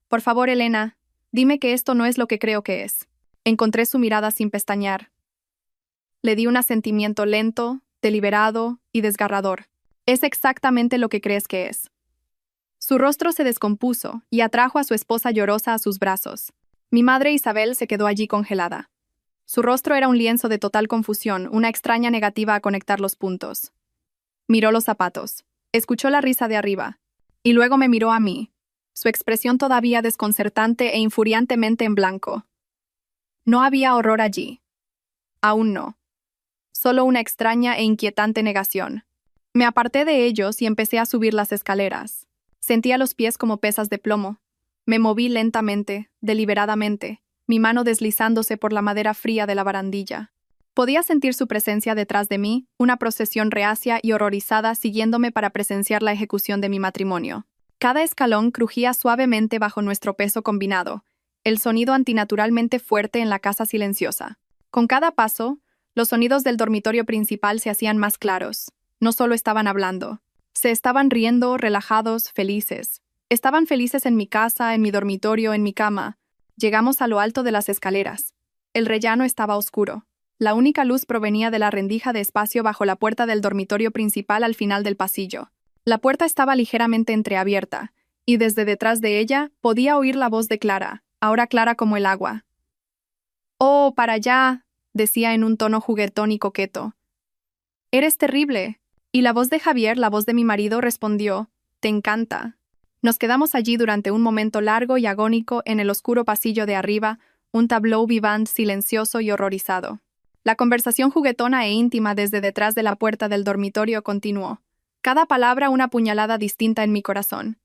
Por favor, Elena, dime que esto no es lo que creo que es. Encontré su mirada sin pestañear. Le di un asentimiento lento, deliberado y desgarrador. Es exactamente lo que crees que es. Su rostro se descompuso y atrajo a su esposa llorosa a sus brazos. Mi madre Isabel se quedó allí congelada. Su rostro era un lienzo de total confusión, una extraña negativa a conectar los puntos. Miró los zapatos, escuchó la risa de arriba, y luego me miró a mí, su expresión todavía desconcertante e infuriantemente en blanco. No había horror allí. Aún no. Solo una extraña e inquietante negación. Me aparté de ellos y empecé a subir las escaleras. Sentía los pies como pesas de plomo. Me moví lentamente, deliberadamente, mi mano deslizándose por la madera fría de la barandilla. Podía sentir su presencia detrás de mí, una procesión reacia y horrorizada siguiéndome para presenciar la ejecución de mi matrimonio. Cada escalón crujía suavemente bajo nuestro peso combinado, el sonido antinaturalmente fuerte en la casa silenciosa. Con cada paso, los sonidos del dormitorio principal se hacían más claros. No solo estaban hablando, se estaban riendo, relajados, felices. Estaban felices en mi casa, en mi dormitorio, en mi cama. Llegamos a lo alto de las escaleras. El rellano estaba oscuro. La única luz provenía de la rendija de espacio bajo la puerta del dormitorio principal al final del pasillo. La puerta estaba ligeramente entreabierta, y desde detrás de ella podía oír la voz de Clara, ahora clara como el agua. «Oh, para allá», decía en un tono juguetón y coqueto. «Eres terrible». Y la voz de Javier, la voz de mi marido, respondió, «Te encanta». Nos quedamos allí durante un momento largo y agónico en el oscuro pasillo de arriba, un tableau vivant silencioso y horrorizado. La conversación juguetona e íntima desde detrás de la puerta del dormitorio continuó. Cada palabra una puñalada distinta en mi corazón.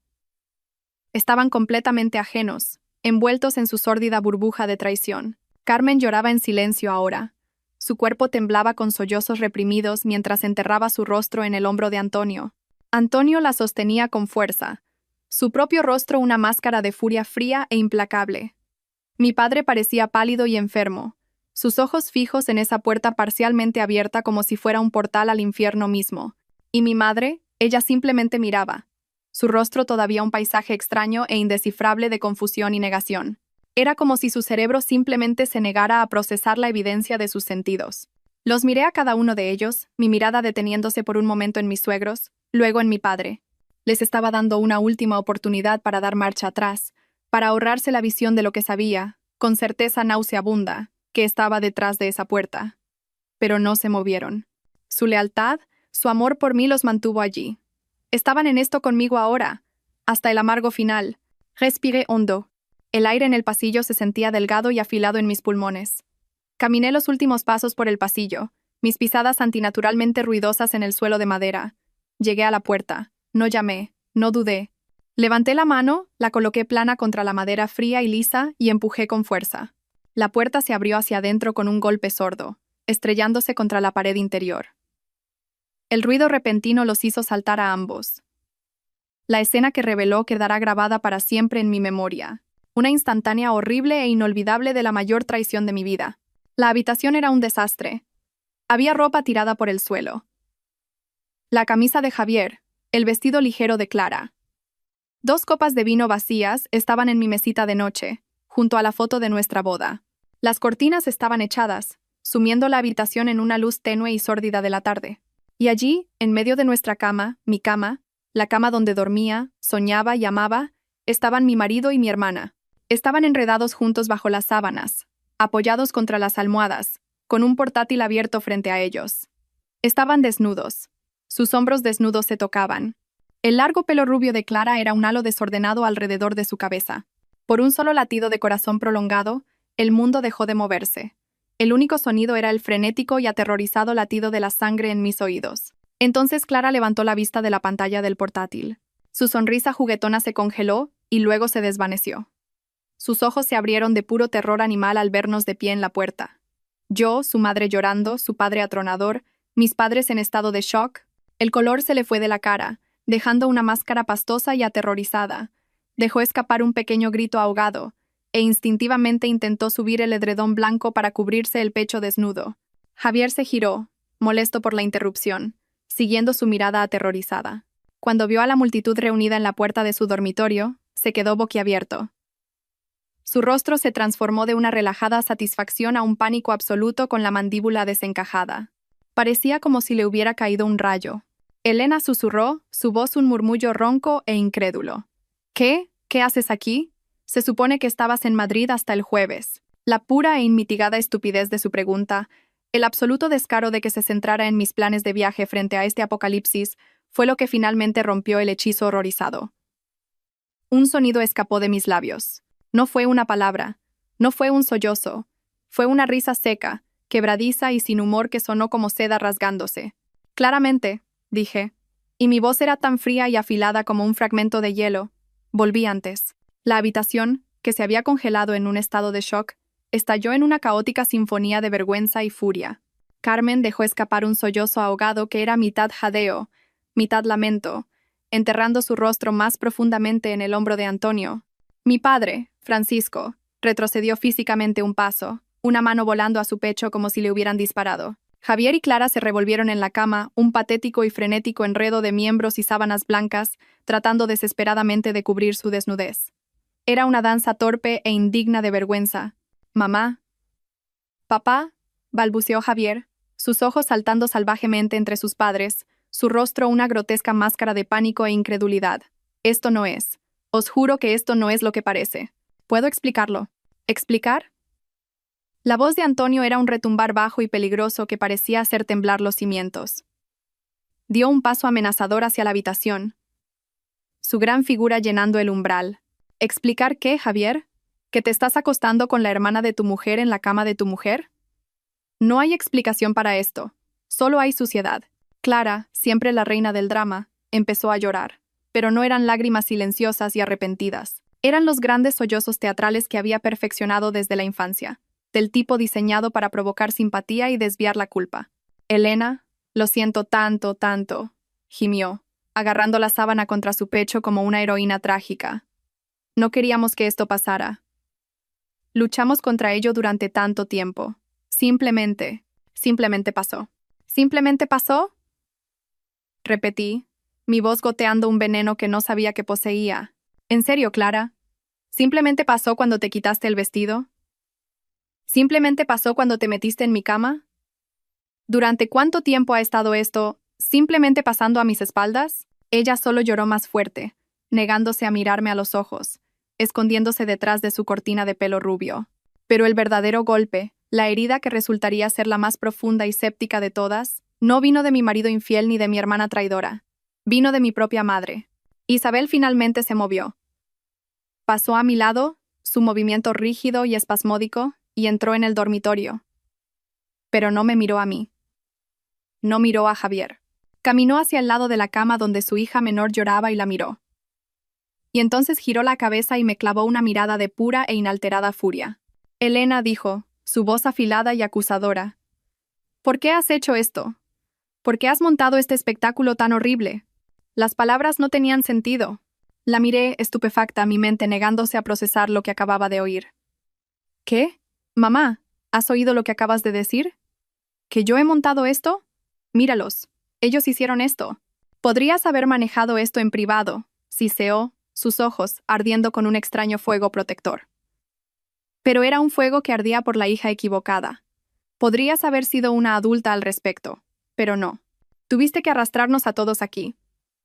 Estaban completamente ajenos, envueltos en su sórdida burbuja de traición. Carmen lloraba en silencio ahora. Su cuerpo temblaba con sollozos reprimidos mientras enterraba su rostro en el hombro de Antonio. Antonio la sostenía con fuerza, su propio rostro una máscara de furia fría e implacable. Mi padre parecía pálido y enfermo, sus ojos fijos en esa puerta parcialmente abierta como si fuera un portal al infierno mismo. Y mi madre, ella simplemente miraba, su rostro todavía un paisaje extraño e indescifrable de confusión y negación. Era como si su cerebro simplemente se negara a procesar la evidencia de sus sentidos. Los miré a cada uno de ellos, mi mirada deteniéndose por un momento en mis suegros, luego en mi padre. Les estaba dando una última oportunidad para dar marcha atrás, para ahorrarse la visión de lo que sabía, con certeza nauseabunda, que estaba detrás de esa puerta. Pero no se movieron. Su lealtad, su amor por mí los mantuvo allí. Estaban en esto conmigo ahora, hasta el amargo final. Respiré hondo. El aire en el pasillo se sentía delgado y afilado en mis pulmones. Caminé los últimos pasos por el pasillo, mis pisadas antinaturalmente ruidosas en el suelo de madera. Llegué a la puerta. No llamé, no dudé. Levanté la mano, la coloqué plana contra la madera fría y lisa y empujé con fuerza. La puerta se abrió hacia adentro con un golpe sordo, estrellándose contra la pared interior. El ruido repentino los hizo saltar a ambos. La escena que reveló quedará grabada para siempre en mi memoria. Una instantánea horrible e inolvidable de la mayor traición de mi vida. La habitación era un desastre. Había ropa tirada por el suelo. La camisa de Javier, el vestido ligero de Clara. 2 copas de vino vacías estaban en mi mesita de noche, junto a la foto de nuestra boda. Las cortinas estaban echadas, sumiendo la habitación en una luz tenue y sórdida de la tarde. Y allí, en medio de nuestra cama, mi cama, la cama donde dormía, soñaba y amaba, estaban mi marido y mi hermana. Estaban enredados juntos bajo las sábanas, apoyados contra las almohadas, con un portátil abierto frente a ellos. Estaban desnudos. Sus hombros desnudos se tocaban. El largo pelo rubio de Clara era un halo desordenado alrededor de su cabeza. Por un solo latido de corazón prolongado, el mundo dejó de moverse. El único sonido era el frenético y aterrorizado latido de la sangre en mis oídos. Entonces Clara levantó la vista de la pantalla del portátil. Su sonrisa juguetona se congeló y luego se desvaneció. Sus ojos se abrieron de puro terror animal al vernos de pie en la puerta. Yo, su madre llorando, su padre atronador, mis padres en estado de shock. El color se le fue de la cara, dejando una máscara pastosa y aterrorizada. Dejó escapar un pequeño grito ahogado, e instintivamente intentó subir el edredón blanco para cubrirse el pecho desnudo. Javier se giró, molesto por la interrupción, siguiendo su mirada aterrorizada. Cuando vio a la multitud reunida en la puerta de su dormitorio, se quedó boquiabierto. Su rostro se transformó de una relajada satisfacción a un pánico absoluto con la mandíbula desencajada. Parecía como si le hubiera caído un rayo. Elena susurró, su voz un murmullo ronco e incrédulo. ¿Qué? ¿Qué haces aquí? Se supone que estabas en Madrid hasta el jueves. La pura e inmitigada estupidez de su pregunta, el absoluto descaro de que se centrara en mis planes de viaje frente a este apocalipsis, fue lo que finalmente rompió el hechizo horrorizado. Un sonido escapó de mis labios. No fue una palabra, no fue un sollozo, fue una risa seca, quebradiza y sin humor que sonó como seda rasgándose. Claramente, dije, y mi voz era tan fría y afilada como un fragmento de hielo. Volví antes. La habitación, que se había congelado en un estado de shock, estalló en una caótica sinfonía de vergüenza y furia. Carmen dejó escapar un sollozo ahogado que era mitad jadeo, mitad lamento, enterrando su rostro más profundamente en el hombro de Antonio. Mi padre, Francisco, retrocedió físicamente un paso, una mano volando a su pecho como si le hubieran disparado. Javier y Clara se revolvieron en la cama, un patético y frenético enredo de miembros y sábanas blancas, tratando desesperadamente de cubrir su desnudez. Era una danza torpe e indigna de vergüenza. «Mamá». «Papá», balbuceó Javier, sus ojos saltando salvajemente entre sus padres, su rostro una grotesca máscara de pánico e incredulidad. «Esto no es. Os juro que esto no es lo que parece. ¿Puedo explicarlo?» ¿Explicar? La voz de Antonio era un retumbar bajo y peligroso que parecía hacer temblar los cimientos. Dio un paso amenazador hacia la habitación, su gran figura llenando el umbral. ¿Explicar qué, Javier? ¿Que te estás acostando con la hermana de tu mujer en la cama de tu mujer? No hay explicación para esto. Solo hay suciedad. Clara, siempre la reina del drama, empezó a llorar. Pero no eran lágrimas silenciosas y arrepentidas. Eran los grandes sollozos teatrales que había perfeccionado desde la infancia, del tipo diseñado para provocar simpatía y desviar la culpa. Elena, lo siento tanto, tanto, gimió, agarrando la sábana contra su pecho como una heroína trágica. No queríamos que esto pasara. Luchamos contra ello durante tanto tiempo. Simplemente pasó. ¿Simplemente pasó? Repetí, mi voz goteando un veneno que no sabía que poseía. ¿En serio, Clara? ¿Simplemente pasó cuando te quitaste el vestido? ¿Simplemente pasó cuando te metiste en mi cama? ¿Durante cuánto tiempo ha estado esto simplemente pasando a mis espaldas? Ella solo lloró más fuerte, negándose a mirarme a los ojos, escondiéndose detrás de su cortina de pelo rubio. Pero el verdadero golpe, la herida que resultaría ser la más profunda y séptica de todas, no vino de mi marido infiel ni de mi hermana traidora. Vino de mi propia madre. Isabel finalmente se movió. Pasó a mi lado, su movimiento rígido y espasmódico, y entró en el dormitorio. Pero no me miró a mí. No miró a Javier. Caminó hacia el lado de la cama donde su hija menor lloraba y la miró. Y entonces giró la cabeza y me clavó una mirada de pura e inalterada furia. Elena dijo, su voz afilada y acusadora. ¿Por qué has hecho esto? ¿Por qué has montado este espectáculo tan horrible? Las palabras no tenían sentido. La miré, estupefacta, mi mente negándose a procesar lo que acababa de oír. ¿Qué? Mamá, ¿has oído lo que acabas de decir? ¿Que yo he montado esto? Míralos. Ellos hicieron esto. Podrías haber manejado esto en privado, siseó, sus ojos ardiendo con un extraño fuego protector. Pero era un fuego que ardía por la hija equivocada. Podrías haber sido una adulta al respecto, pero no. Tuviste que arrastrarnos a todos aquí.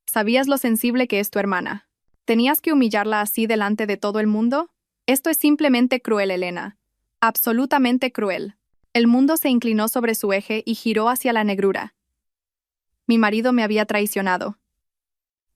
¿Sabías lo sensible que es tu hermana? ¿Tenías que humillarla así delante de todo el mundo? Esto es simplemente cruel, Elena. Absolutamente cruel. El mundo se inclinó sobre su eje y giró hacia la negrura. Mi marido me había traicionado.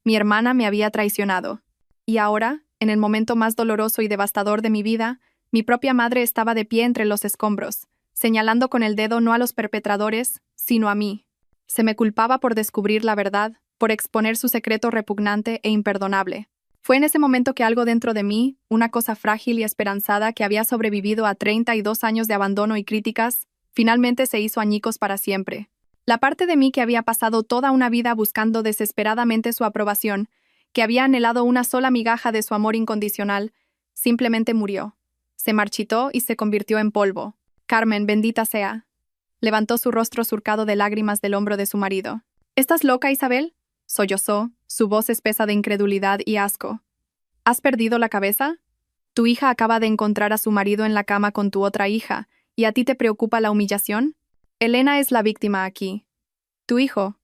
Mi hermana me había traicionado. Y ahora, en el momento más doloroso y devastador de mi vida, mi propia madre estaba de pie entre los escombros, señalando con el dedo no a los perpetradores, sino a mí. Se me culpaba por descubrir la verdad, por exponer su secreto repugnante e imperdonable. Fue en ese momento que algo dentro de mí, una cosa frágil y esperanzada que había sobrevivido a 32 años de abandono y críticas, finalmente se hizo añicos para siempre. La parte de mí que había pasado toda una vida buscando desesperadamente su aprobación, que había anhelado una sola migaja de su amor incondicional, simplemente murió. Se marchitó y se convirtió en polvo. Carmen, bendita sea. Levantó su rostro surcado de lágrimas del hombro de su marido. ¿Estás loca, Isabel? Sollozó, su voz espesa de incredulidad y asco. ¿Has perdido la cabeza? Tu hija acaba de encontrar a su marido en la cama con tu otra hija, ¿y a ti te preocupa la humillación? Elena es la víctima aquí. Tu hijo.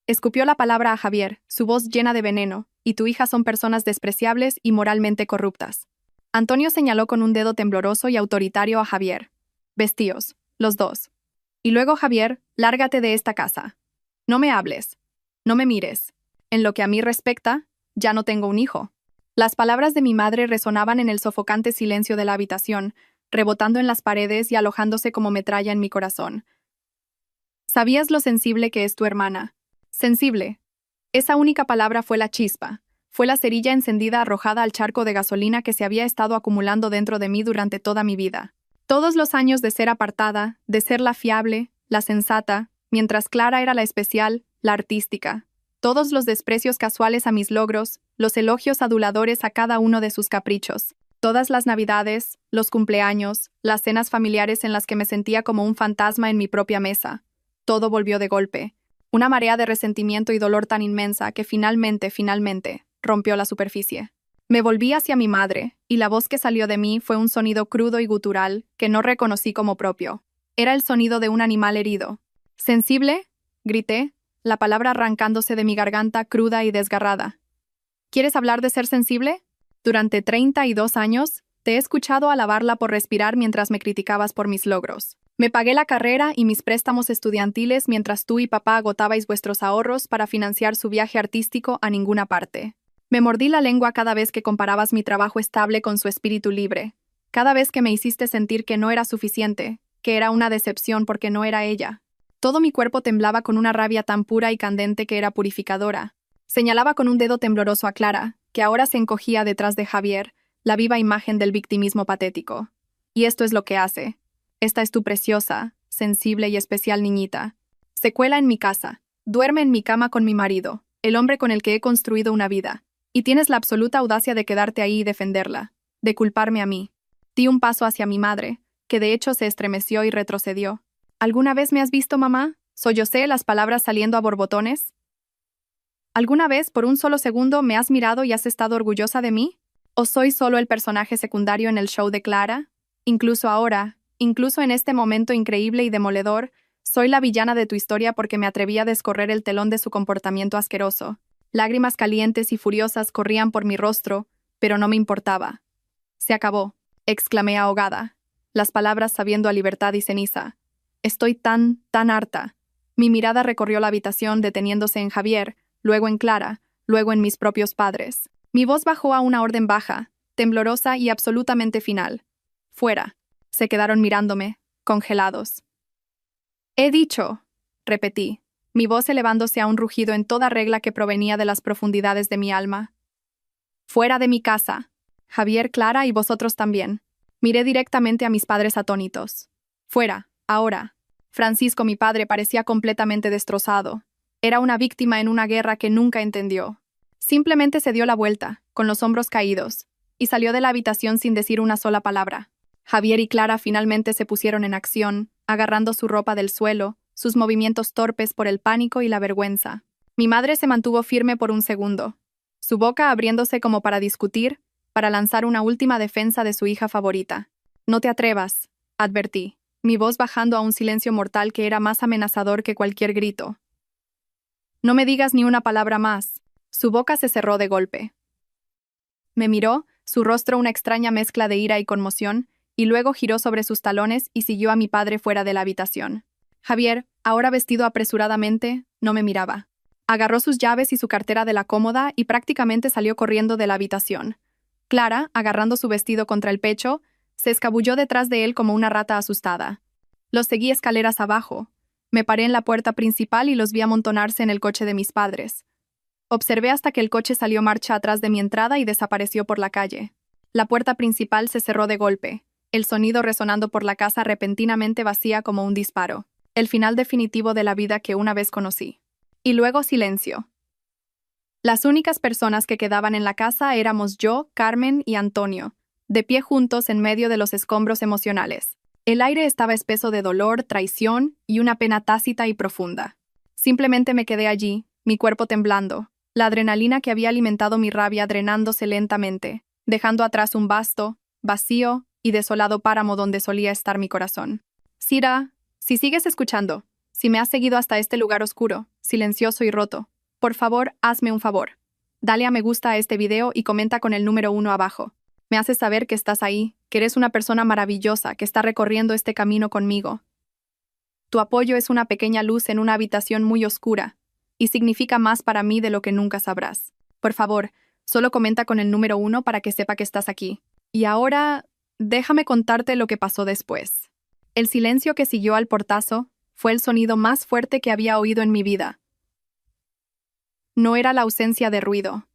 Escupió la palabra a Javier, su voz llena de veneno, y tu hija son personas despreciables y moralmente corruptas. Antonio señaló con un dedo tembloroso y autoritario a Javier. Vestíos, los dos. Y luego, Javier, lárgate de esta casa. No me hables. No me mires. En lo que a mí respecta, ya no tengo un hijo. Las palabras de mi madre resonaban en el sofocante silencio de la habitación, rebotando en las paredes y alojándose como metralla en mi corazón. ¿Sabías lo sensible que es tu hermana? Sensible. Esa única palabra fue la chispa, fue la cerilla encendida arrojada al charco de gasolina que se había estado acumulando dentro de mí durante toda mi vida. Todos los años de ser apartada, de ser la fiable, la sensata, mientras Clara era la especial, la artística. Todos los desprecios casuales a mis logros, los elogios aduladores a cada uno de sus caprichos. Todas las navidades, los cumpleaños, las cenas familiares en las que me sentía como un fantasma en mi propia mesa. Todo volvió de golpe. Una marea de resentimiento y dolor tan inmensa que finalmente, rompió la superficie. Me volví hacia mi madre, y la voz que salió de mí fue un sonido crudo y gutural que no reconocí como propio. Era el sonido de un animal herido. ¿Sensible? Grité, la palabra arrancándose de mi garganta cruda y desgarrada. ¿Quieres hablar de ser sensible? Durante 32 años, te he escuchado alabarla por respirar mientras me criticabas por mis logros. Me pagué la carrera y mis préstamos estudiantiles mientras tú y papá agotabais vuestros ahorros para financiar su viaje artístico a ninguna parte. Me mordí la lengua cada vez que comparabas mi trabajo estable con su espíritu libre, cada vez que me hiciste sentir que no era suficiente, que era una decepción porque no era ella. Todo mi cuerpo temblaba con una rabia tan pura y candente que era purificadora. Señalaba con un dedo tembloroso a Clara, que ahora se encogía detrás de Javier, la viva imagen del victimismo patético. Y esto es lo que hace. Esta es tu preciosa, sensible y especial niñita. Se cuela en mi casa, duerme en mi cama con mi marido, el hombre con el que he construido una vida. Y tienes la absoluta audacia de quedarte ahí y defenderla, de culparme a mí. Di un paso hacia mi madre, que de hecho se estremeció y retrocedió. ¿Alguna vez me has visto, mamá? Sollocé, las palabras saliendo a borbotones. ¿Alguna vez, por un solo segundo, me has mirado y has estado orgullosa de mí? ¿O soy solo el personaje secundario en el show de Clara? Incluso ahora, incluso en este momento increíble y demoledor, soy la villana de tu historia porque me atreví a descorrer el telón de su comportamiento asqueroso. Lágrimas calientes y furiosas corrían por mi rostro, pero no me importaba. Se acabó, exclamé ahogada, las palabras sabiendo a libertad y ceniza. Estoy tan harta. Mi mirada recorrió la habitación deteniéndose en Javier, luego en Clara, luego en mis propios padres. Mi voz bajó a una orden baja, temblorosa y absolutamente final. Fuera. Se quedaron mirándome, congelados. He dicho, repetí, mi voz elevándose a un rugido en toda regla que provenía de las profundidades de mi alma. Fuera de mi casa. Javier, Clara y vosotros también. Miré directamente a mis padres atónitos. Fuera, ahora. Francisco, mi padre, parecía completamente destrozado. Era una víctima en una guerra que nunca entendió. Simplemente se dio la vuelta, con los hombros caídos, y salió de la habitación sin decir una sola palabra. Javier y Clara finalmente se pusieron en acción, agarrando su ropa del suelo, sus movimientos torpes por el pánico y la vergüenza. Mi madre se mantuvo firme por un segundo, su boca abriéndose como para discutir, para lanzar una última defensa de su hija favorita. No te atrevas, advertí, mi voz bajando a un silencio mortal que era más amenazador que cualquier grito. No me digas ni una palabra más. Su boca se cerró de golpe. Me miró, su rostro una extraña mezcla de ira y conmoción, y luego giró sobre sus talones y siguió a mi padre fuera de la habitación. Javier, ahora vestido apresuradamente, no me miraba. Agarró sus llaves y su cartera de la cómoda y prácticamente salió corriendo de la habitación. Clara, agarrando su vestido contra el pecho, se escabulló detrás de él como una rata asustada. Los seguí escaleras abajo. Me paré en la puerta principal y los vi amontonarse en el coche de mis padres. Observé hasta que el coche salió marcha atrás de mi entrada y desapareció por la calle. La puerta principal se cerró de golpe, el sonido resonando por la casa repentinamente vacía como un disparo, el final definitivo de la vida que una vez conocí. Y luego silencio. Las únicas personas que quedaban en la casa éramos yo, Carmen y Antonio, de pie juntos en medio de los escombros emocionales. El aire estaba espeso de dolor, traición y una pena tácita y profunda. Simplemente me quedé allí, mi cuerpo temblando, la adrenalina que había alimentado mi rabia drenándose lentamente, dejando atrás un vasto, vacío y desolado páramo donde solía estar mi corazón. Sira, si sigues escuchando, si me has seguido hasta este lugar oscuro, silencioso y roto, por favor, hazme un favor. Dale a me gusta a este video y comenta con el número 1 abajo. Me haces saber que estás ahí, que eres una persona maravillosa que está recorriendo este camino conmigo. Tu apoyo es una pequeña luz en una habitación muy oscura, y significa más para mí de lo que nunca sabrás. Por favor, solo comenta con el número 1 para que sepa que estás aquí. Y ahora, déjame contarte lo que pasó después. El silencio que siguió al portazo fue el sonido más fuerte que había oído en mi vida. No era la ausencia de ruido.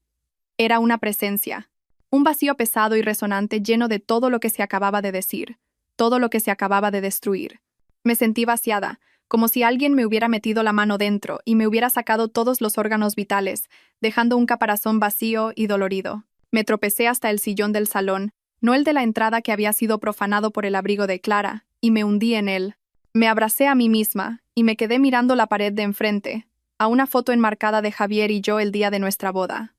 Era una presencia. Un vacío pesado y resonante lleno de todo lo que se acababa de decir, todo lo que se acababa de destruir. Me sentí vaciada, como si alguien me hubiera metido la mano dentro y me hubiera sacado todos los órganos vitales, dejando un caparazón vacío y dolorido. Me tropecé hasta el sillón del salón, no el de la entrada que había sido profanado por el abrigo de Clara, y me hundí en él. Me abracé a mí misma y me quedé mirando la pared de enfrente, a una foto enmarcada de Javier y yo el día de nuestra boda.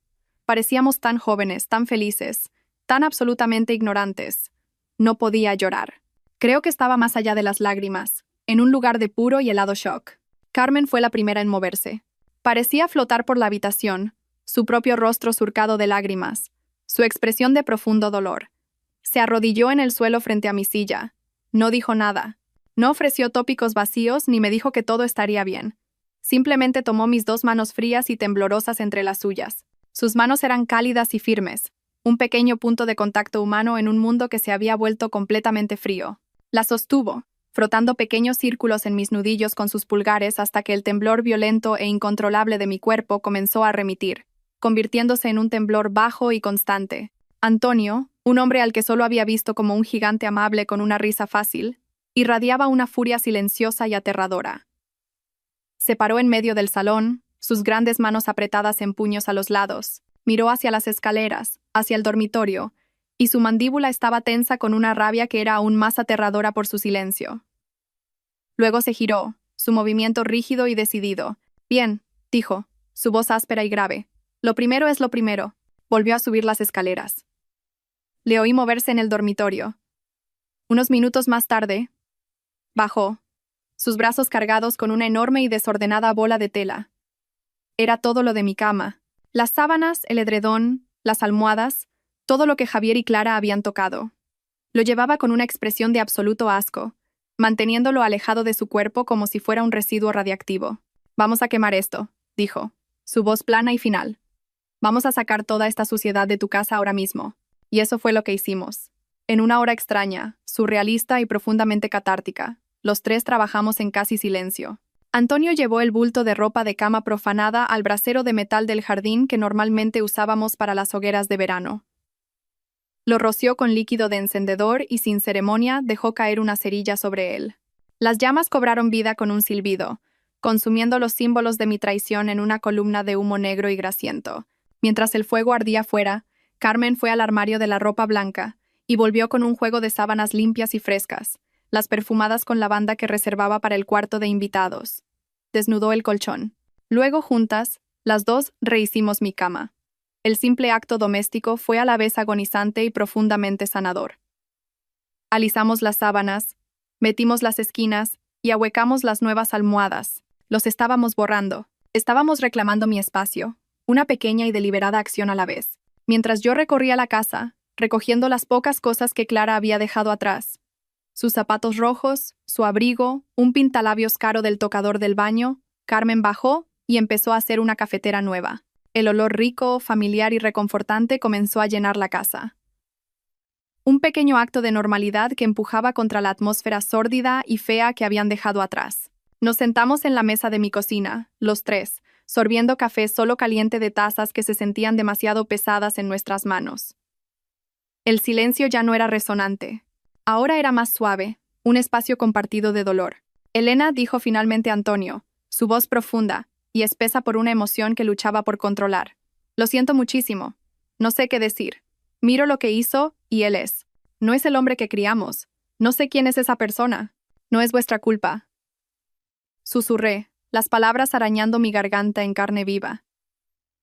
Parecíamos tan jóvenes, tan felices, tan absolutamente ignorantes. No podía llorar. Creo que estaba más allá de las lágrimas, en un lugar de puro y helado shock. Carmen fue la primera en moverse. Parecía flotar por la habitación, su propio rostro surcado de lágrimas, su expresión de profundo dolor. Se arrodilló en el suelo frente a mi silla. No dijo nada. No ofreció tópicos vacíos ni me dijo que todo estaría bien. Simplemente tomó mis 2 manos frías y temblorosas entre las suyas. Sus manos eran cálidas y firmes, un pequeño punto de contacto humano en un mundo que se había vuelto completamente frío. La sostuvo, frotando pequeños círculos en mis nudillos con sus pulgares hasta que el temblor violento e incontrolable de mi cuerpo comenzó a remitir, convirtiéndose en un temblor bajo y constante. Antonio, un hombre al que solo había visto como un gigante amable con una risa fácil, irradiaba una furia silenciosa y aterradora. Se paró en medio del salón, sus grandes manos apretadas en puños a los lados, miró hacia las escaleras, hacia el dormitorio, y su mandíbula estaba tensa con una rabia que era aún más aterradora por su silencio. Luego se giró, su movimiento rígido y decidido. Bien, dijo, su voz áspera y grave. Lo primero es lo primero. Volvió a subir las escaleras. Le oí moverse en el dormitorio. Unos minutos más tarde, bajó, sus brazos cargados con una enorme y desordenada bola de tela. Era todo lo de mi cama, las sábanas, el edredón, las almohadas, todo lo que Javier y Clara habían tocado. Lo llevaba con una expresión de absoluto asco, manteniéndolo alejado de su cuerpo como si fuera un residuo radiactivo. Vamos a quemar esto, dijo, su voz plana y final. Vamos a sacar toda esta suciedad de tu casa ahora mismo. Y eso fue lo que hicimos. En una hora extraña, surrealista y profundamente catártica, los 3 trabajamos en casi silencio. Antonio llevó el bulto de ropa de cama profanada al brasero de metal del jardín que normalmente usábamos para las hogueras de verano. Lo roció con líquido de encendedor y sin ceremonia dejó caer una cerilla sobre él. Las llamas cobraron vida con un silbido, consumiendo los símbolos de mi traición en una columna de humo negro y grasiento. Mientras el fuego ardía fuera, Carmen fue al armario de la ropa blanca y volvió con un juego de sábanas limpias y frescas, las perfumadas con lavanda que reservaba para el cuarto de invitados. Desnudó el colchón. Luego, juntas, las dos rehicimos mi cama. El simple acto doméstico fue a la vez agonizante y profundamente sanador. Alisamos las sábanas, metimos las esquinas y ahuecamos las nuevas almohadas. Los estábamos borrando. Estábamos reclamando mi espacio, una pequeña y deliberada acción a la vez. Mientras yo recorría la casa, recogiendo las pocas cosas que Clara había dejado atrás. Sus zapatos rojos, su abrigo, un pintalabios caro del tocador del baño, Carmen bajó y empezó a hacer una cafetera nueva. El olor rico, familiar y reconfortante comenzó a llenar la casa. Un pequeño acto de normalidad que empujaba contra la atmósfera sórdida y fea que habían dejado atrás. Nos sentamos en la mesa de mi cocina, los tres, sorbiendo café solo caliente de tazas que se sentían demasiado pesadas en nuestras manos. El silencio ya no era resonante. Ahora era más suave, un espacio compartido de dolor. Elena, dijo finalmente Antonio, su voz profunda y espesa por una emoción que luchaba por controlar. Lo siento muchísimo. No sé qué decir. Miro lo que hizo y él es. No es el hombre que criamos. No sé quién es esa persona. No es vuestra culpa. Susurré, las palabras arañando mi garganta en carne viva.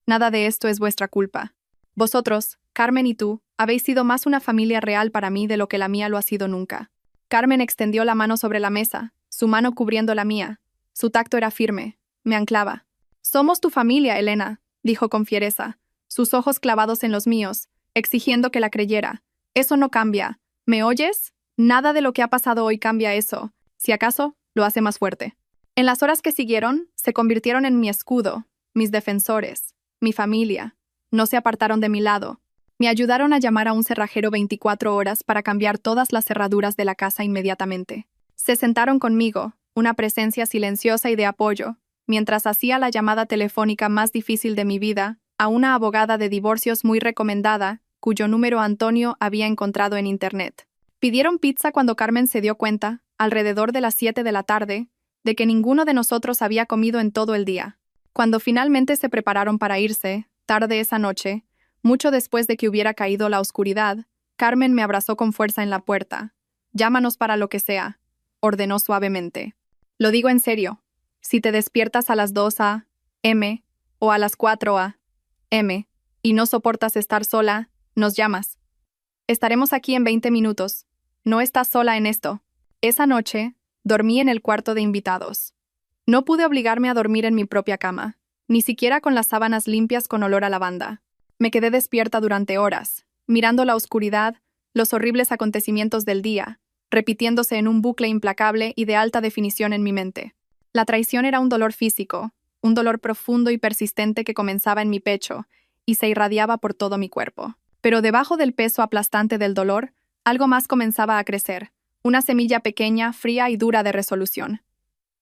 Nada de esto es vuestra culpa. Vosotros, Carmen y tú, habéis sido más una familia real para mí de lo que la mía lo ha sido nunca. Carmen extendió la mano sobre la mesa, su mano cubriendo la mía. Su tacto era firme, me anclaba. Somos tu familia, Elena, dijo con fiereza, sus ojos clavados en los míos, exigiendo que la creyera. Eso no cambia. ¿Me oyes? Nada de lo que ha pasado hoy cambia eso. Si acaso, lo hace más fuerte. En las horas que siguieron, se convirtieron en mi escudo, mis defensores, mi familia. No se apartaron de mi lado. Me ayudaron a llamar a un cerrajero 24 horas para cambiar todas las cerraduras de la casa inmediatamente. Se sentaron conmigo, una presencia silenciosa y de apoyo, mientras hacía la llamada telefónica más difícil de mi vida, a una abogada de divorcios muy recomendada, cuyo número Antonio había encontrado en Internet. Pidieron pizza cuando Carmen se dio cuenta, alrededor de las 7 de la tarde, de que ninguno de nosotros había comido en todo el día. Cuando finalmente se prepararon para irse, tarde esa noche, mucho después de que hubiera caído la oscuridad, Carmen me abrazó con fuerza en la puerta. Llámanos para lo que sea, ordenó suavemente. Lo digo en serio. Si te despiertas a las 2 a.m. o a las 4 a.m. y no soportas estar sola, nos llamas. Estaremos aquí en 20 minutos. No estás sola en esto. Esa noche, dormí en el cuarto de invitados. No pude obligarme a dormir en mi propia cama, ni siquiera con las sábanas limpias con olor a lavanda. Me quedé despierta durante horas, mirando la oscuridad, los horribles acontecimientos del día, repitiéndose en un bucle implacable y de alta definición en mi mente. La traición era un dolor físico, un dolor profundo y persistente que comenzaba en mi pecho y se irradiaba por todo mi cuerpo. Pero debajo del peso aplastante del dolor, algo más comenzaba a crecer, una semilla pequeña, fría y dura de resolución.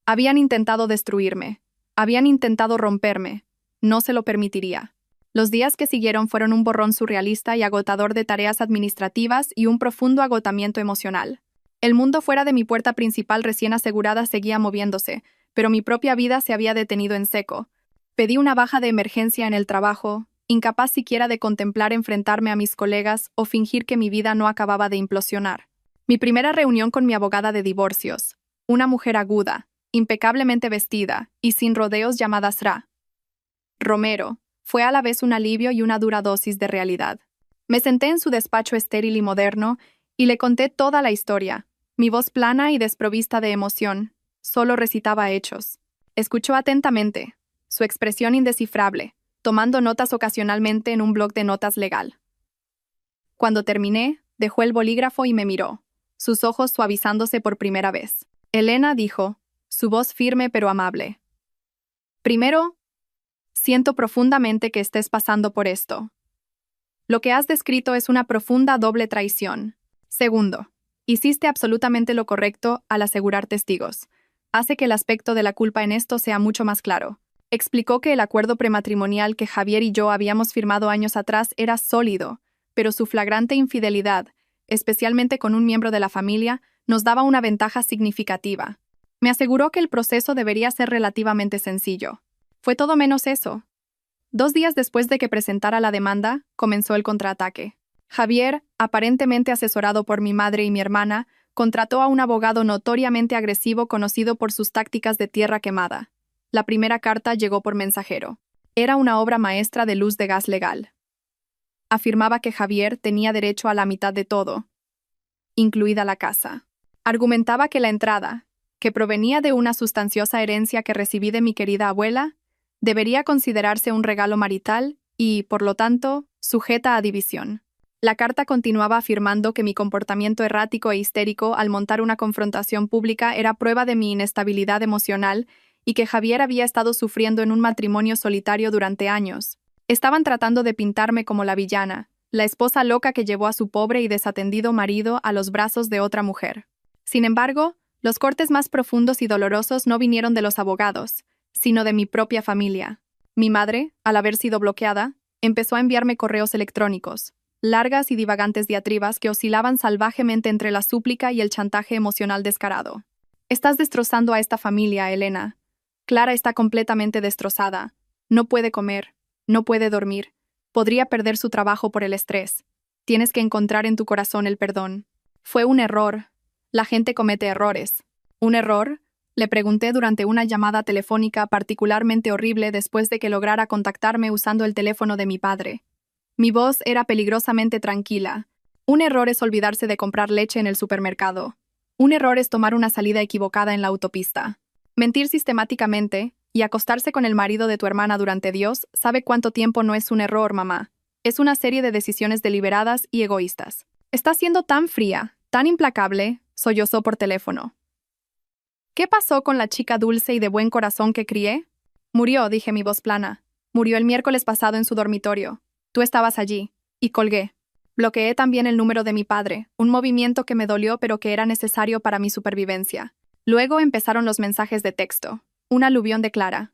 Habían intentado destruirme, habían intentado romperme, no se lo permitiría. Los días que siguieron fueron un borrón surrealista y agotador de tareas administrativas y un profundo agotamiento emocional. El mundo fuera de mi puerta principal recién asegurada seguía moviéndose, pero mi propia vida se había detenido en seco. Pedí una baja de emergencia en el trabajo, incapaz siquiera de contemplar enfrentarme a mis colegas o fingir que mi vida no acababa de implosionar. Mi primera reunión con mi abogada de divorcios, una mujer aguda, impecablemente vestida y sin rodeos llamada Sra. Romero, fue a la vez un alivio y una dura dosis de realidad. Me senté en su despacho estéril y moderno y le conté toda la historia. Mi voz plana y desprovista de emoción, solo recitaba hechos. Escuchó atentamente, su expresión indescifrable, tomando notas ocasionalmente en un bloc de notas legal. Cuando terminé, dejó el bolígrafo y me miró, sus ojos suavizándose por primera vez. Elena, dijo, su voz firme pero amable. Primero, siento profundamente que estés pasando por esto. Lo que has descrito es una profunda doble traición. Segundo, hiciste absolutamente lo correcto al asegurar testigos. Hace que el aspecto de la culpa en esto sea mucho más claro. Explicó que el acuerdo prematrimonial que Javier y yo habíamos firmado años atrás era sólido, pero su flagrante infidelidad, especialmente con un miembro de la familia, nos daba una ventaja significativa. Me aseguró que el proceso debería ser relativamente sencillo. Fue todo menos eso. 2 días después de que presentara la demanda, comenzó el contraataque. Javier, aparentemente asesorado por mi madre y mi hermana, contrató a un abogado notoriamente agresivo conocido por sus tácticas de tierra quemada. La primera carta llegó por mensajero. Era una obra maestra de luz de gas legal. Afirmaba que Javier tenía derecho a la mitad de todo, incluida la casa. Argumentaba que la entrada, que provenía de una sustanciosa herencia que recibí de mi querida abuela, debería considerarse un regalo marital y, por lo tanto, sujeta a división. La carta continuaba afirmando que mi comportamiento errático e histérico al montar una confrontación pública era prueba de mi inestabilidad emocional y que Javier había estado sufriendo en un matrimonio solitario durante años. Estaban tratando de pintarme como la villana, la esposa loca que llevó a su pobre y desatendido marido a los brazos de otra mujer. Sin embargo, los cortes más profundos y dolorosos no vinieron de los abogados, sino de mi propia familia. Mi madre, al haber sido bloqueada, empezó a enviarme correos electrónicos, largas y divagantes diatribas que oscilaban salvajemente entre la súplica y el chantaje emocional descarado. Estás destrozando a esta familia, Elena. Clara está completamente destrozada. No puede comer, no puede dormir. Podría perder su trabajo por el estrés. Tienes que encontrar en tu corazón el perdón. Fue un error. La gente comete errores. ¿Un error? Le pregunté durante una llamada telefónica particularmente horrible después de que lograra contactarme usando el teléfono de mi padre. Mi voz era peligrosamente tranquila. Un error es olvidarse de comprar leche en el supermercado. Un error es tomar una salida equivocada en la autopista. Mentir sistemáticamente y acostarse con el marido de tu hermana durante Dios sabe cuánto tiempo no es un error, mamá. Es una serie de decisiones deliberadas y egoístas. Estás siendo tan fría, tan implacable, sollozó por teléfono. ¿Qué pasó con la chica dulce y de buen corazón que crié? Murió, dije mi voz plana. Murió el miércoles pasado en su dormitorio. Tú estabas allí. Y colgué. Bloqueé también el número de mi padre, un movimiento que me dolió pero que era necesario para mi supervivencia. Luego empezaron los mensajes de texto. Un aluvión de Clara.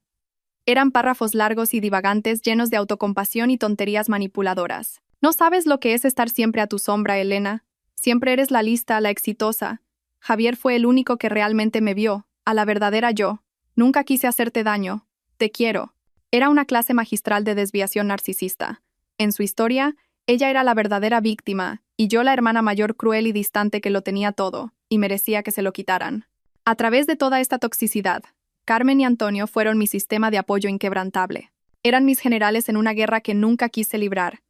Eran párrafos largos y divagantes llenos de autocompasión y tonterías manipuladoras. No sabes lo que es estar siempre a tu sombra, Elena. Siempre eres la lista, la exitosa. Javier fue el único que realmente me vio, a la verdadera yo. Nunca quise hacerte daño. Te quiero. Era una clase magistral de desviación narcisista. En su historia, ella era la verdadera víctima, y yo la hermana mayor cruel y distante que lo tenía todo, y merecía que se lo quitaran. A través de toda esta toxicidad, Carmen y Antonio fueron mi sistema de apoyo inquebrantable. Eran mis generales en una guerra que nunca quise librar.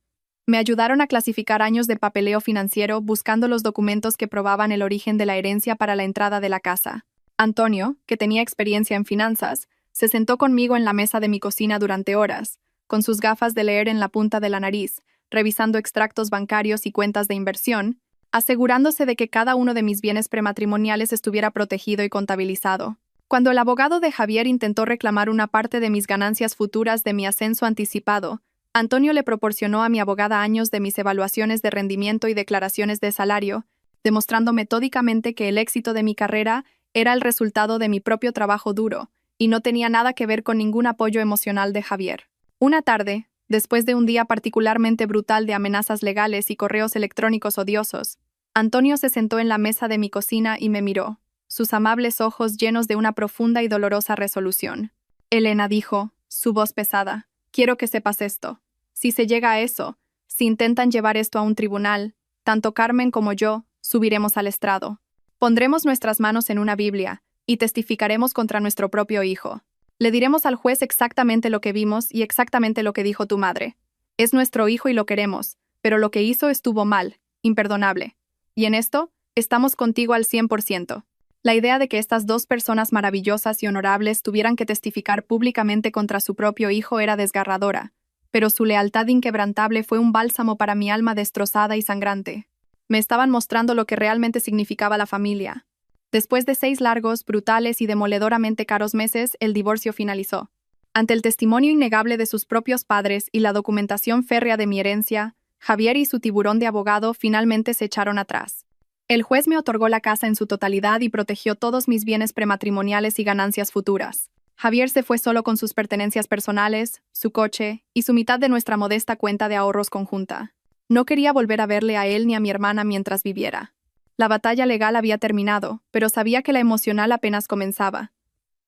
Me ayudaron a clasificar años de papeleo financiero buscando los documentos que probaban el origen de la herencia para la entrada de la casa. Antonio, que tenía experiencia en finanzas, se sentó conmigo en la mesa de mi cocina durante horas, con sus gafas de leer en la punta de la nariz, revisando extractos bancarios y cuentas de inversión, asegurándose de que cada uno de mis bienes prematrimoniales estuviera protegido y contabilizado. Cuando el abogado de Javier intentó reclamar una parte de mis ganancias futuras de mi ascenso anticipado, Antonio le proporcionó a mi abogada años de mis evaluaciones de rendimiento y declaraciones de salario, demostrando metódicamente que el éxito de mi carrera era el resultado de mi propio trabajo duro, y no tenía nada que ver con ningún apoyo emocional de Javier. Una tarde, después de un día particularmente brutal de amenazas legales y correos electrónicos odiosos, Antonio se sentó en la mesa de mi cocina y me miró, sus amables ojos llenos de una profunda y dolorosa resolución. Elena dijo, su voz pesada, quiero que sepas esto. Si se llega a eso, si intentan llevar esto a un tribunal, tanto Carmen como yo subiremos al estrado. Pondremos nuestras manos en una Biblia y testificaremos contra nuestro propio hijo. Le diremos al juez exactamente lo que vimos y exactamente lo que dijo tu madre. Es nuestro hijo y lo queremos, pero lo que hizo estuvo mal, imperdonable. Y en esto, estamos contigo al 100%. La idea de que estas dos personas maravillosas y honorables tuvieran que testificar públicamente contra su propio hijo era desgarradora, pero su lealtad inquebrantable fue un bálsamo para mi alma destrozada y sangrante. Me estaban mostrando lo que realmente significaba la familia. Después de 6 largos, brutales y demoledoramente caros meses, el divorcio finalizó. Ante el testimonio innegable de sus propios padres y la documentación férrea de mi herencia, Javier y su tiburón de abogado finalmente se echaron atrás. El juez me otorgó la casa en su totalidad y protegió todos mis bienes prematrimoniales y ganancias futuras. Javier se fue solo con sus pertenencias personales, su coche y su mitad de nuestra modesta cuenta de ahorros conjunta. No quería volver a verle a él ni a mi hermana mientras viviera. La batalla legal había terminado, pero sabía que la emocional apenas comenzaba.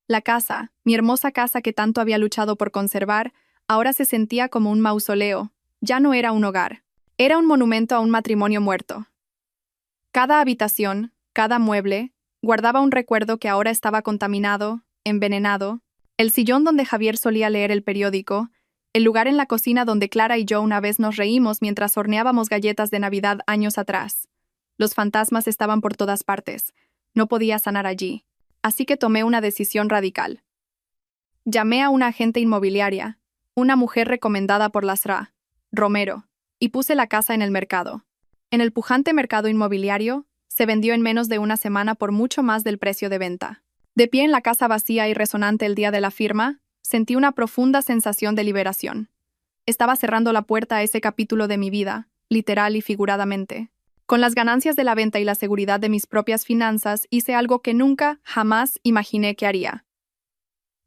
La casa, mi hermosa casa que tanto había luchado por conservar, ahora se sentía como un mausoleo. Ya no era un hogar. Era un monumento a un matrimonio muerto. Cada habitación, cada mueble, guardaba un recuerdo que ahora estaba contaminado, envenenado. El sillón donde Javier solía leer el periódico, el lugar en la cocina donde Clara y yo una vez nos reímos mientras horneábamos galletas de Navidad años atrás. Los fantasmas estaban por todas partes. No podía sanar allí. Así que tomé una decisión radical. Llamé a una agente inmobiliaria, una mujer recomendada por Lasra, Romero, y puse la casa en el mercado. En el pujante mercado inmobiliario, se vendió en menos de una semana por mucho más del precio de venta. De pie en la casa vacía y resonante el día de la firma, sentí una profunda sensación de liberación. Estaba cerrando la puerta a ese capítulo de mi vida, literal y figuradamente. Con las ganancias de la venta y la seguridad de mis propias finanzas, hice algo que nunca, jamás imaginé que haría.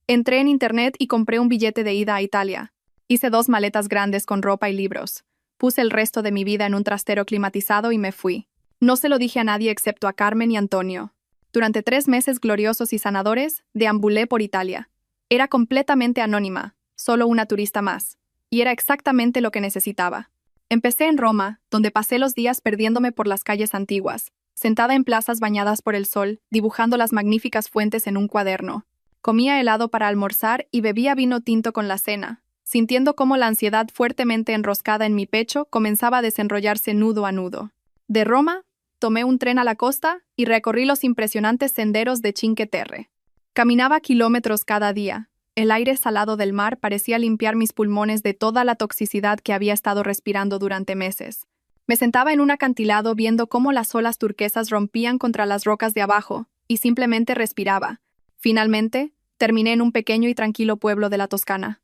Entré en internet y compré un billete de ida a Italia. Hice 2 maletas grandes con ropa y libros. Puse el resto de mi vida en un trastero climatizado y me fui. No se lo dije a nadie excepto a Carmen y Antonio. Durante 3 meses gloriosos y sanadores, deambulé por Italia. Era completamente anónima, solo una turista más. Y era exactamente lo que necesitaba. Empecé en Roma, donde pasé los días perdiéndome por las calles antiguas, sentada en plazas bañadas por el sol, dibujando las magníficas fuentes en un cuaderno. Comía helado para almorzar y bebía vino tinto con la cena, sintiendo cómo la ansiedad fuertemente enroscada en mi pecho comenzaba a desenrollarse nudo a nudo. De Roma, tomé un tren a la costa y recorrí los impresionantes senderos de Cinque Terre. Caminaba kilómetros cada día. El aire salado del mar parecía limpiar mis pulmones de toda la toxicidad que había estado respirando durante meses. Me sentaba en un acantilado viendo cómo las olas turquesas rompían contra las rocas de abajo, y simplemente respiraba. Finalmente, terminé en un pequeño y tranquilo pueblo de la Toscana.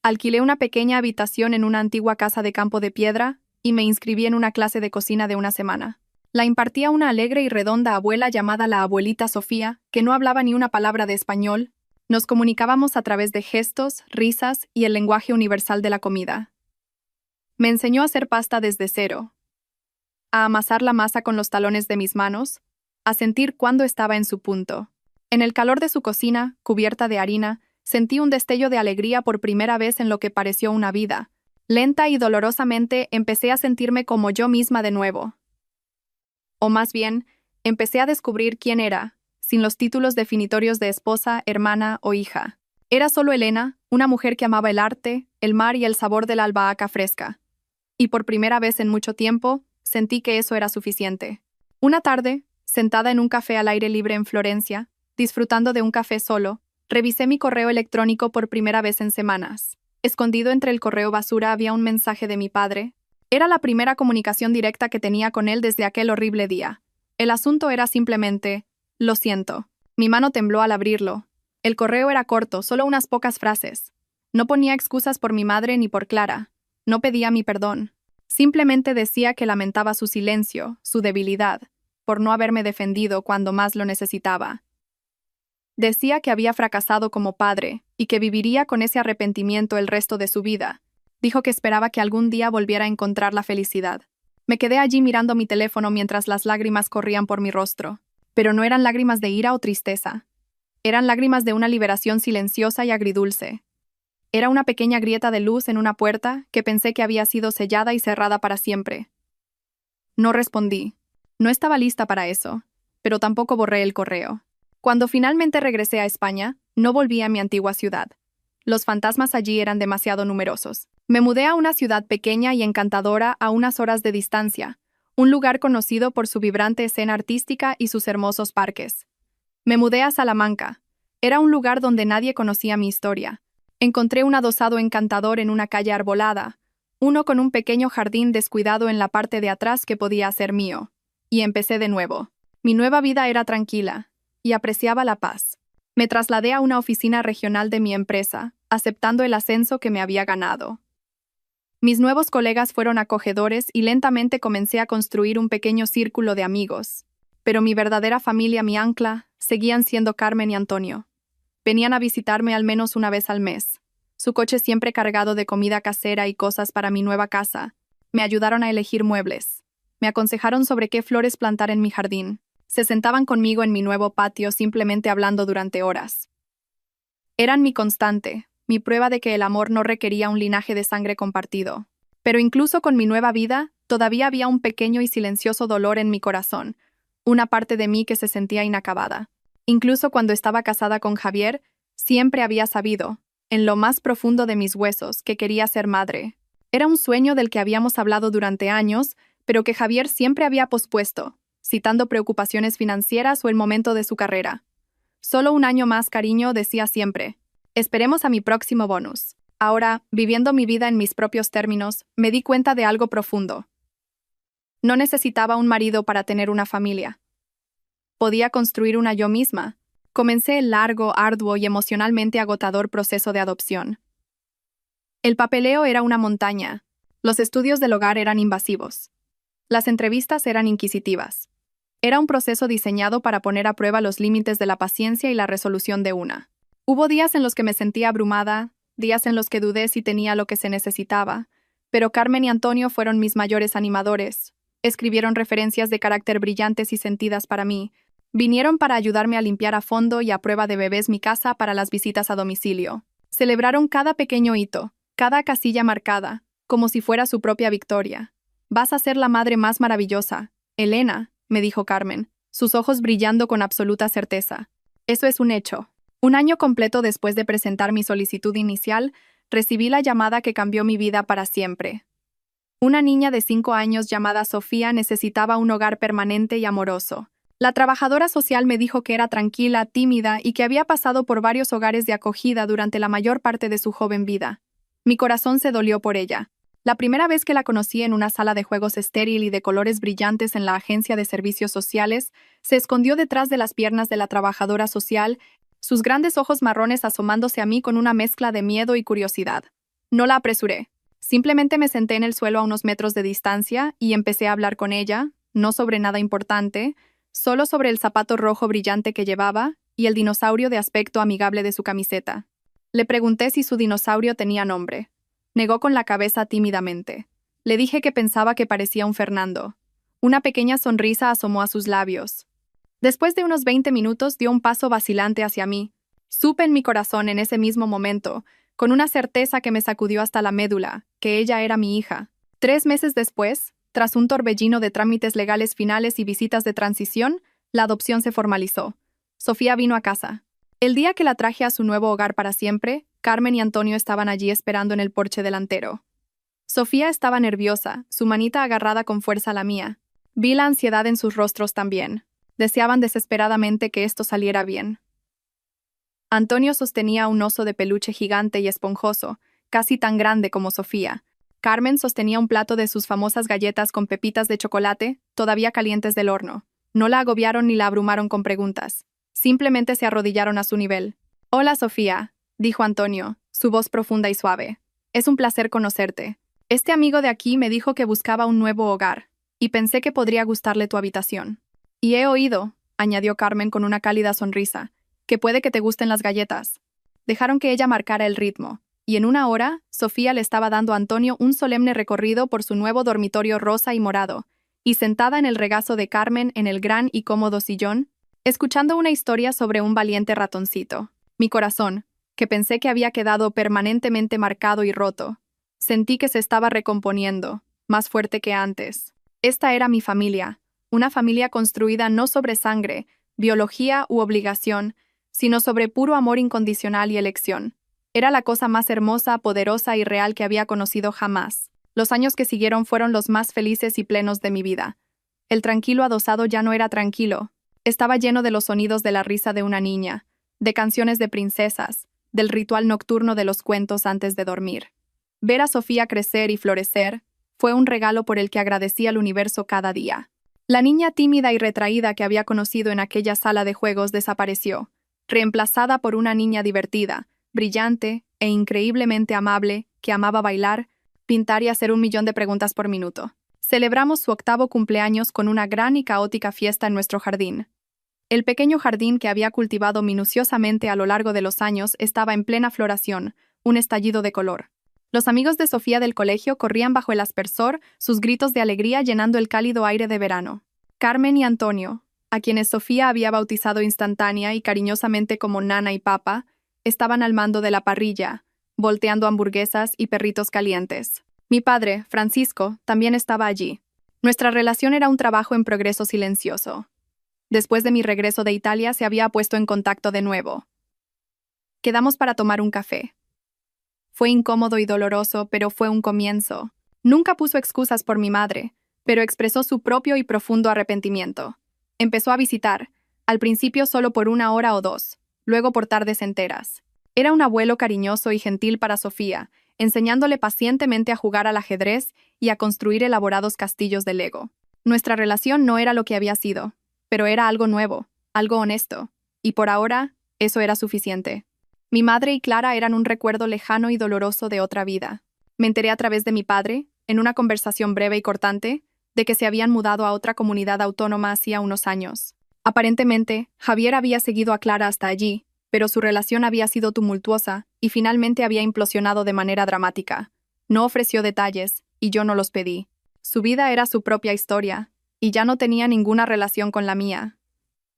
Alquilé una pequeña habitación en una antigua casa de campo de piedra y me inscribí en una clase de cocina de una semana. La impartía una alegre y redonda abuela llamada la abuelita Sofía, que no hablaba ni una palabra de español. Nos comunicábamos a través de gestos, risas y el lenguaje universal de la comida. Me enseñó a hacer pasta desde cero, a amasar la masa con los talones de mis manos, a sentir cuándo estaba en su punto. En el calor de su cocina, cubierta de harina, sentí un destello de alegría por primera vez en lo que pareció una vida. Lenta y dolorosamente empecé a sentirme como yo misma de nuevo. O más bien, empecé a descubrir quién era, sin los títulos definitorios de esposa, hermana o hija. Era solo Elena, una mujer que amaba el arte, el mar y el sabor de la albahaca fresca. Y por primera vez en mucho tiempo, sentí que eso era suficiente. Una tarde, sentada en un café al aire libre en Florencia, disfrutando de un café solo, revisé mi correo electrónico por primera vez en semanas. Escondido entre el correo basura había un mensaje de mi padre. Era la primera comunicación directa que tenía con él desde aquel horrible día. El asunto era simplemente: lo siento. Mi mano tembló al abrirlo. El correo era corto, solo unas pocas frases. No ponía excusas por mi madre ni por Clara. No pedía mi perdón. Simplemente decía que lamentaba su silencio, su debilidad, por no haberme defendido cuando más lo necesitaba. Decía que había fracasado como padre y que viviría con ese arrepentimiento el resto de su vida. Dijo que esperaba que algún día volviera a encontrar la felicidad. Me quedé allí mirando mi teléfono mientras las lágrimas corrían por mi rostro. Pero no eran lágrimas de ira o tristeza. Eran lágrimas de una liberación silenciosa y agridulce. Era una pequeña grieta de luz en una puerta que pensé que había sido sellada y cerrada para siempre. No respondí. No estaba lista para eso, pero tampoco borré el correo. Cuando finalmente regresé a España, no volví a mi antigua ciudad. Los fantasmas allí eran demasiado numerosos. Me mudé a una ciudad pequeña y encantadora a unas horas de distancia, un lugar conocido por su vibrante escena artística y sus hermosos parques. Me mudé a Salamanca. Era un lugar donde nadie conocía mi historia. Encontré un adosado encantador en una calle arbolada, uno con un pequeño jardín descuidado en la parte de atrás que podía ser mío. Y empecé de nuevo. Mi nueva vida era tranquila, y apreciaba la paz. Me trasladé a una oficina regional de mi empresa, aceptando el ascenso que me había ganado. Mis nuevos colegas fueron acogedores y lentamente comencé a construir un pequeño círculo de amigos. Pero mi verdadera familia, mi ancla, seguían siendo Carmen y Antonio. Venían a visitarme al menos una vez al mes. Su coche siempre cargado de comida casera y cosas para mi nueva casa. Me ayudaron a elegir muebles. Me aconsejaron sobre qué flores plantar en mi jardín. Se sentaban conmigo en mi nuevo patio simplemente hablando durante horas. Eran mi constante, mi prueba de que el amor no requería un linaje de sangre compartido. Pero incluso con mi nueva vida, todavía había un pequeño y silencioso dolor en mi corazón, una parte de mí que se sentía inacabada. Incluso cuando estaba casada con Javier, siempre había sabido, en lo más profundo de mis huesos, que quería ser madre. Era un sueño del que habíamos hablado durante años, pero que Javier siempre había pospuesto, citando preocupaciones financieras o el momento de su carrera. Solo un año más, cariño, decía siempre. Esperemos a mi próximo bonus. Ahora, viviendo mi vida en mis propios términos, me di cuenta de algo profundo. No necesitaba un marido para tener una familia. Podía construir una yo misma. Comencé el largo, arduo y emocionalmente agotador proceso de adopción. El papeleo era una montaña. Los estudios del hogar eran invasivos. Las entrevistas eran inquisitivas. Era un proceso diseñado para poner a prueba los límites de la paciencia y la resolución de una. Hubo días en los que me sentía abrumada, días en los que dudé si tenía lo que se necesitaba, pero Carmen y Antonio fueron mis mayores animadores. Escribieron referencias de carácter brillantes y sentidas para mí. Vinieron para ayudarme a limpiar a fondo y a prueba de bebés mi casa para las visitas a domicilio. Celebraron cada pequeño hito, cada casilla marcada, como si fuera su propia victoria. Vas a ser la madre más maravillosa, Elena, me dijo Carmen, sus ojos brillando con absoluta certeza. Eso es un hecho. Un año completo después de presentar mi solicitud inicial, recibí la llamada que cambió mi vida para siempre. Una niña de 5 años llamada Sofía necesitaba un hogar permanente y amoroso. La trabajadora social me dijo que era tranquila, tímida y que había pasado por varios hogares de acogida durante la mayor parte de su joven vida. Mi corazón se dolió por ella. La primera vez que la conocí en una sala de juegos estéril y de colores brillantes en la agencia de servicios sociales, se escondió detrás de las piernas de la trabajadora social, sus grandes ojos marrones asomándose a mí con una mezcla de miedo y curiosidad. No la apresuré. Simplemente me senté en el suelo a unos metros de distancia y empecé a hablar con ella, no sobre nada importante, solo sobre el zapato rojo brillante que llevaba y el dinosaurio de aspecto amigable de su camiseta. Le pregunté si su dinosaurio tenía nombre. Negó con la cabeza tímidamente. Le dije que pensaba que parecía un Fernando. Una pequeña sonrisa asomó a sus labios. Después de unos 20 minutos dio un paso vacilante hacia mí. Supe en mi corazón en ese mismo momento, con una certeza que me sacudió hasta la médula, que ella era mi hija. 3 meses después, tras un torbellino de trámites legales finales y visitas de transición, la adopción se formalizó. Sofía vino a casa. El día que la traje a su nuevo hogar para siempre, Carmen y Antonio estaban allí esperando en el porche delantero. Sofía estaba nerviosa, su manita agarrada con fuerza a la mía. Vi la ansiedad en sus rostros también. Deseaban desesperadamente que esto saliera bien. Antonio sostenía un oso de peluche gigante y esponjoso, casi tan grande como Sofía. Carmen sostenía un plato de sus famosas galletas con pepitas de chocolate, todavía calientes del horno. No la agobiaron ni la abrumaron con preguntas. Simplemente se arrodillaron a su nivel. «Hola, Sofía», dijo Antonio, su voz profunda y suave. «Es un placer conocerte. Este amigo de aquí me dijo que buscaba un nuevo hogar, y pensé que podría gustarle tu habitación. Y he oído», añadió Carmen con una cálida sonrisa, «que puede que te gusten las galletas». Dejaron que ella marcara el ritmo, y en una hora, Sofía le estaba dando a Antonio un solemne recorrido por su nuevo dormitorio rosa y morado, y sentada en el regazo de Carmen en el gran y cómodo sillón, escuchando una historia sobre un valiente ratoncito. Mi corazón, que pensé que había quedado permanentemente marcado y roto, sentí que se estaba recomponiendo, más fuerte que antes. Esta era mi familia, una familia construida no sobre sangre, biología u obligación, sino sobre puro amor incondicional y elección. Era la cosa más hermosa, poderosa y real que había conocido jamás. Los años que siguieron fueron los más felices y plenos de mi vida. El tranquilo adosado ya no era tranquilo. Estaba lleno de los sonidos de la risa de una niña, de canciones de princesas, del ritual nocturno de los cuentos antes de dormir. Ver a Sofía crecer y florecer fue un regalo por el que agradecía al universo cada día. La niña tímida y retraída que había conocido en aquella sala de juegos desapareció, reemplazada por una niña divertida, brillante e increíblemente amable, que amaba bailar, pintar y hacer 1.000.000 de preguntas por minuto. Celebramos su 8º cumpleaños con una gran y caótica fiesta en nuestro jardín. El pequeño jardín que había cultivado minuciosamente a lo largo de los años estaba en plena floración, un estallido de color. Los amigos de Sofía del colegio corrían bajo el aspersor, sus gritos de alegría llenando el cálido aire de verano. Carmen y Antonio, a quienes Sofía había bautizado instantánea y cariñosamente como Nana y Papa, estaban al mando de la parrilla, volteando hamburguesas y perritos calientes. Mi padre, Francisco, también estaba allí. Nuestra relación era un trabajo en progreso silencioso. Después de mi regreso de Italia se había puesto en contacto de nuevo. Quedamos para tomar un café. Fue incómodo y doloroso, pero fue un comienzo. Nunca puso excusas por mi madre, pero expresó su propio y profundo arrepentimiento. Empezó a visitar, al principio solo por 1 hora o 2, luego por tardes enteras. Era un abuelo cariñoso y gentil para Sofía, enseñándole pacientemente a jugar al ajedrez y a construir elaborados castillos de Lego. Nuestra relación no era lo que había sido, pero era algo nuevo, algo honesto, y por ahora, eso era suficiente. Mi madre y Clara eran un recuerdo lejano y doloroso de otra vida. Me enteré a través de mi padre, en una conversación breve y cortante, de que se habían mudado a otra comunidad autónoma hacía unos años. Aparentemente, Javier había seguido a Clara hasta allí, pero su relación había sido tumultuosa y finalmente había implosionado de manera dramática. No ofreció detalles, y yo no los pedí. Su vida era su propia historia, y ya no tenía ninguna relación con la mía.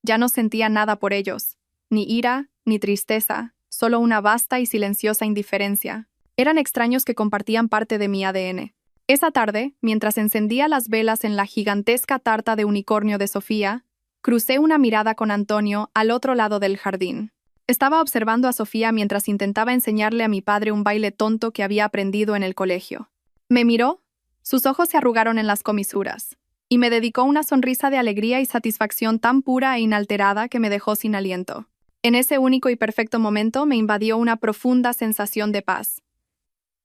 Ya no sentía nada por ellos, ni ira, ni tristeza, solo una vasta y silenciosa indiferencia. Eran extraños que compartían parte de mi ADN. Esa tarde, mientras encendía las velas en la gigantesca tarta de unicornio de Sofía, crucé una mirada con Antonio al otro lado del jardín. Estaba observando a Sofía mientras intentaba enseñarle a mi padre un baile tonto que había aprendido en el colegio. Me miró, sus ojos se arrugaron en las comisuras, y me dedicó una sonrisa de alegría y satisfacción tan pura e inalterada que me dejó sin aliento. En ese único y perfecto momento me invadió una profunda sensación de paz.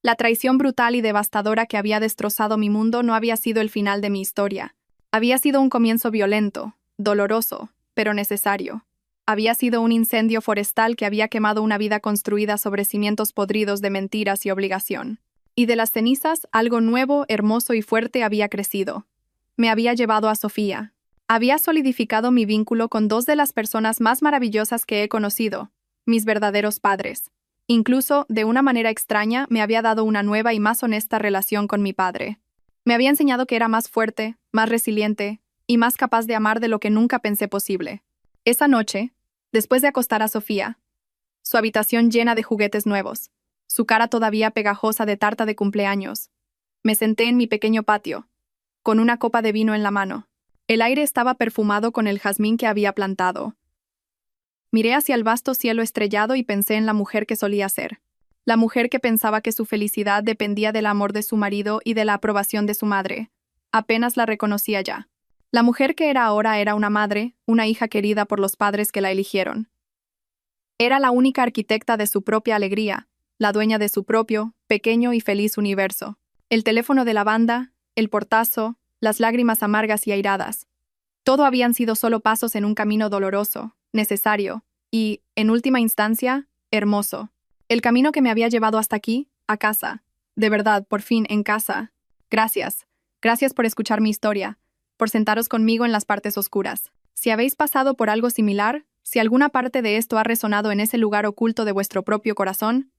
La traición brutal y devastadora que había destrozado mi mundo no había sido el final de mi historia. Había sido un comienzo violento, doloroso, pero necesario. Había sido un incendio forestal que había quemado una vida construida sobre cimientos podridos de mentiras y obligación. Y de las cenizas, algo nuevo, hermoso y fuerte había crecido. Me había llevado a Sofía. Había solidificado mi vínculo con dos de las personas más maravillosas que he conocido, mis verdaderos padres. Incluso, de una manera extraña, me había dado una nueva y más honesta relación con mi padre. Me había enseñado que era más fuerte, más resiliente y más capaz de amar de lo que nunca pensé posible. Esa noche, después de acostar a Sofía, su habitación llena de juguetes nuevos, su cara todavía pegajosa de tarta de cumpleaños, me senté en mi pequeño patio, con una copa de vino en la mano. El aire estaba perfumado con el jazmín que había plantado. Miré hacia el vasto cielo estrellado y pensé en la mujer que solía ser. La mujer que pensaba que su felicidad dependía del amor de su marido y de la aprobación de su madre. Apenas la reconocía ya. La mujer que era ahora era una madre, una hija querida por los padres que la eligieron. Era la única arquitecta de su propia alegría, la dueña de su propio, pequeño y feliz universo. El teléfono de la banda, el portazo, las lágrimas amargas y airadas. Todo habían sido solo pasos en un camino doloroso, necesario y, en última instancia, hermoso. El camino que me había llevado hasta aquí, a casa. De verdad, por fin, en casa. Gracias. Gracias por escuchar mi historia, por sentaros conmigo en las partes oscuras. Si habéis pasado por algo similar, si alguna parte de esto ha resonado en ese lugar oculto de vuestro propio corazón,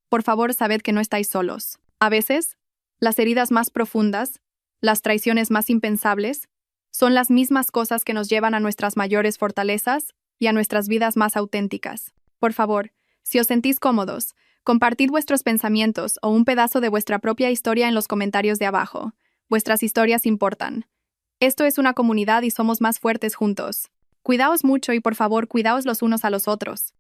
por favor sabed que no estáis solos. A veces, las heridas más profundas, las traiciones más impensables, son las mismas cosas que nos llevan a nuestras mayores fortalezas y a nuestras vidas más auténticas. Por favor, si os sentís cómodos, compartid vuestros pensamientos o un pedazo de vuestra propia historia en los comentarios de abajo. Vuestras historias importan. Esto es una comunidad y somos más fuertes juntos. Cuidaos mucho y por favor cuidaos los unos a los otros.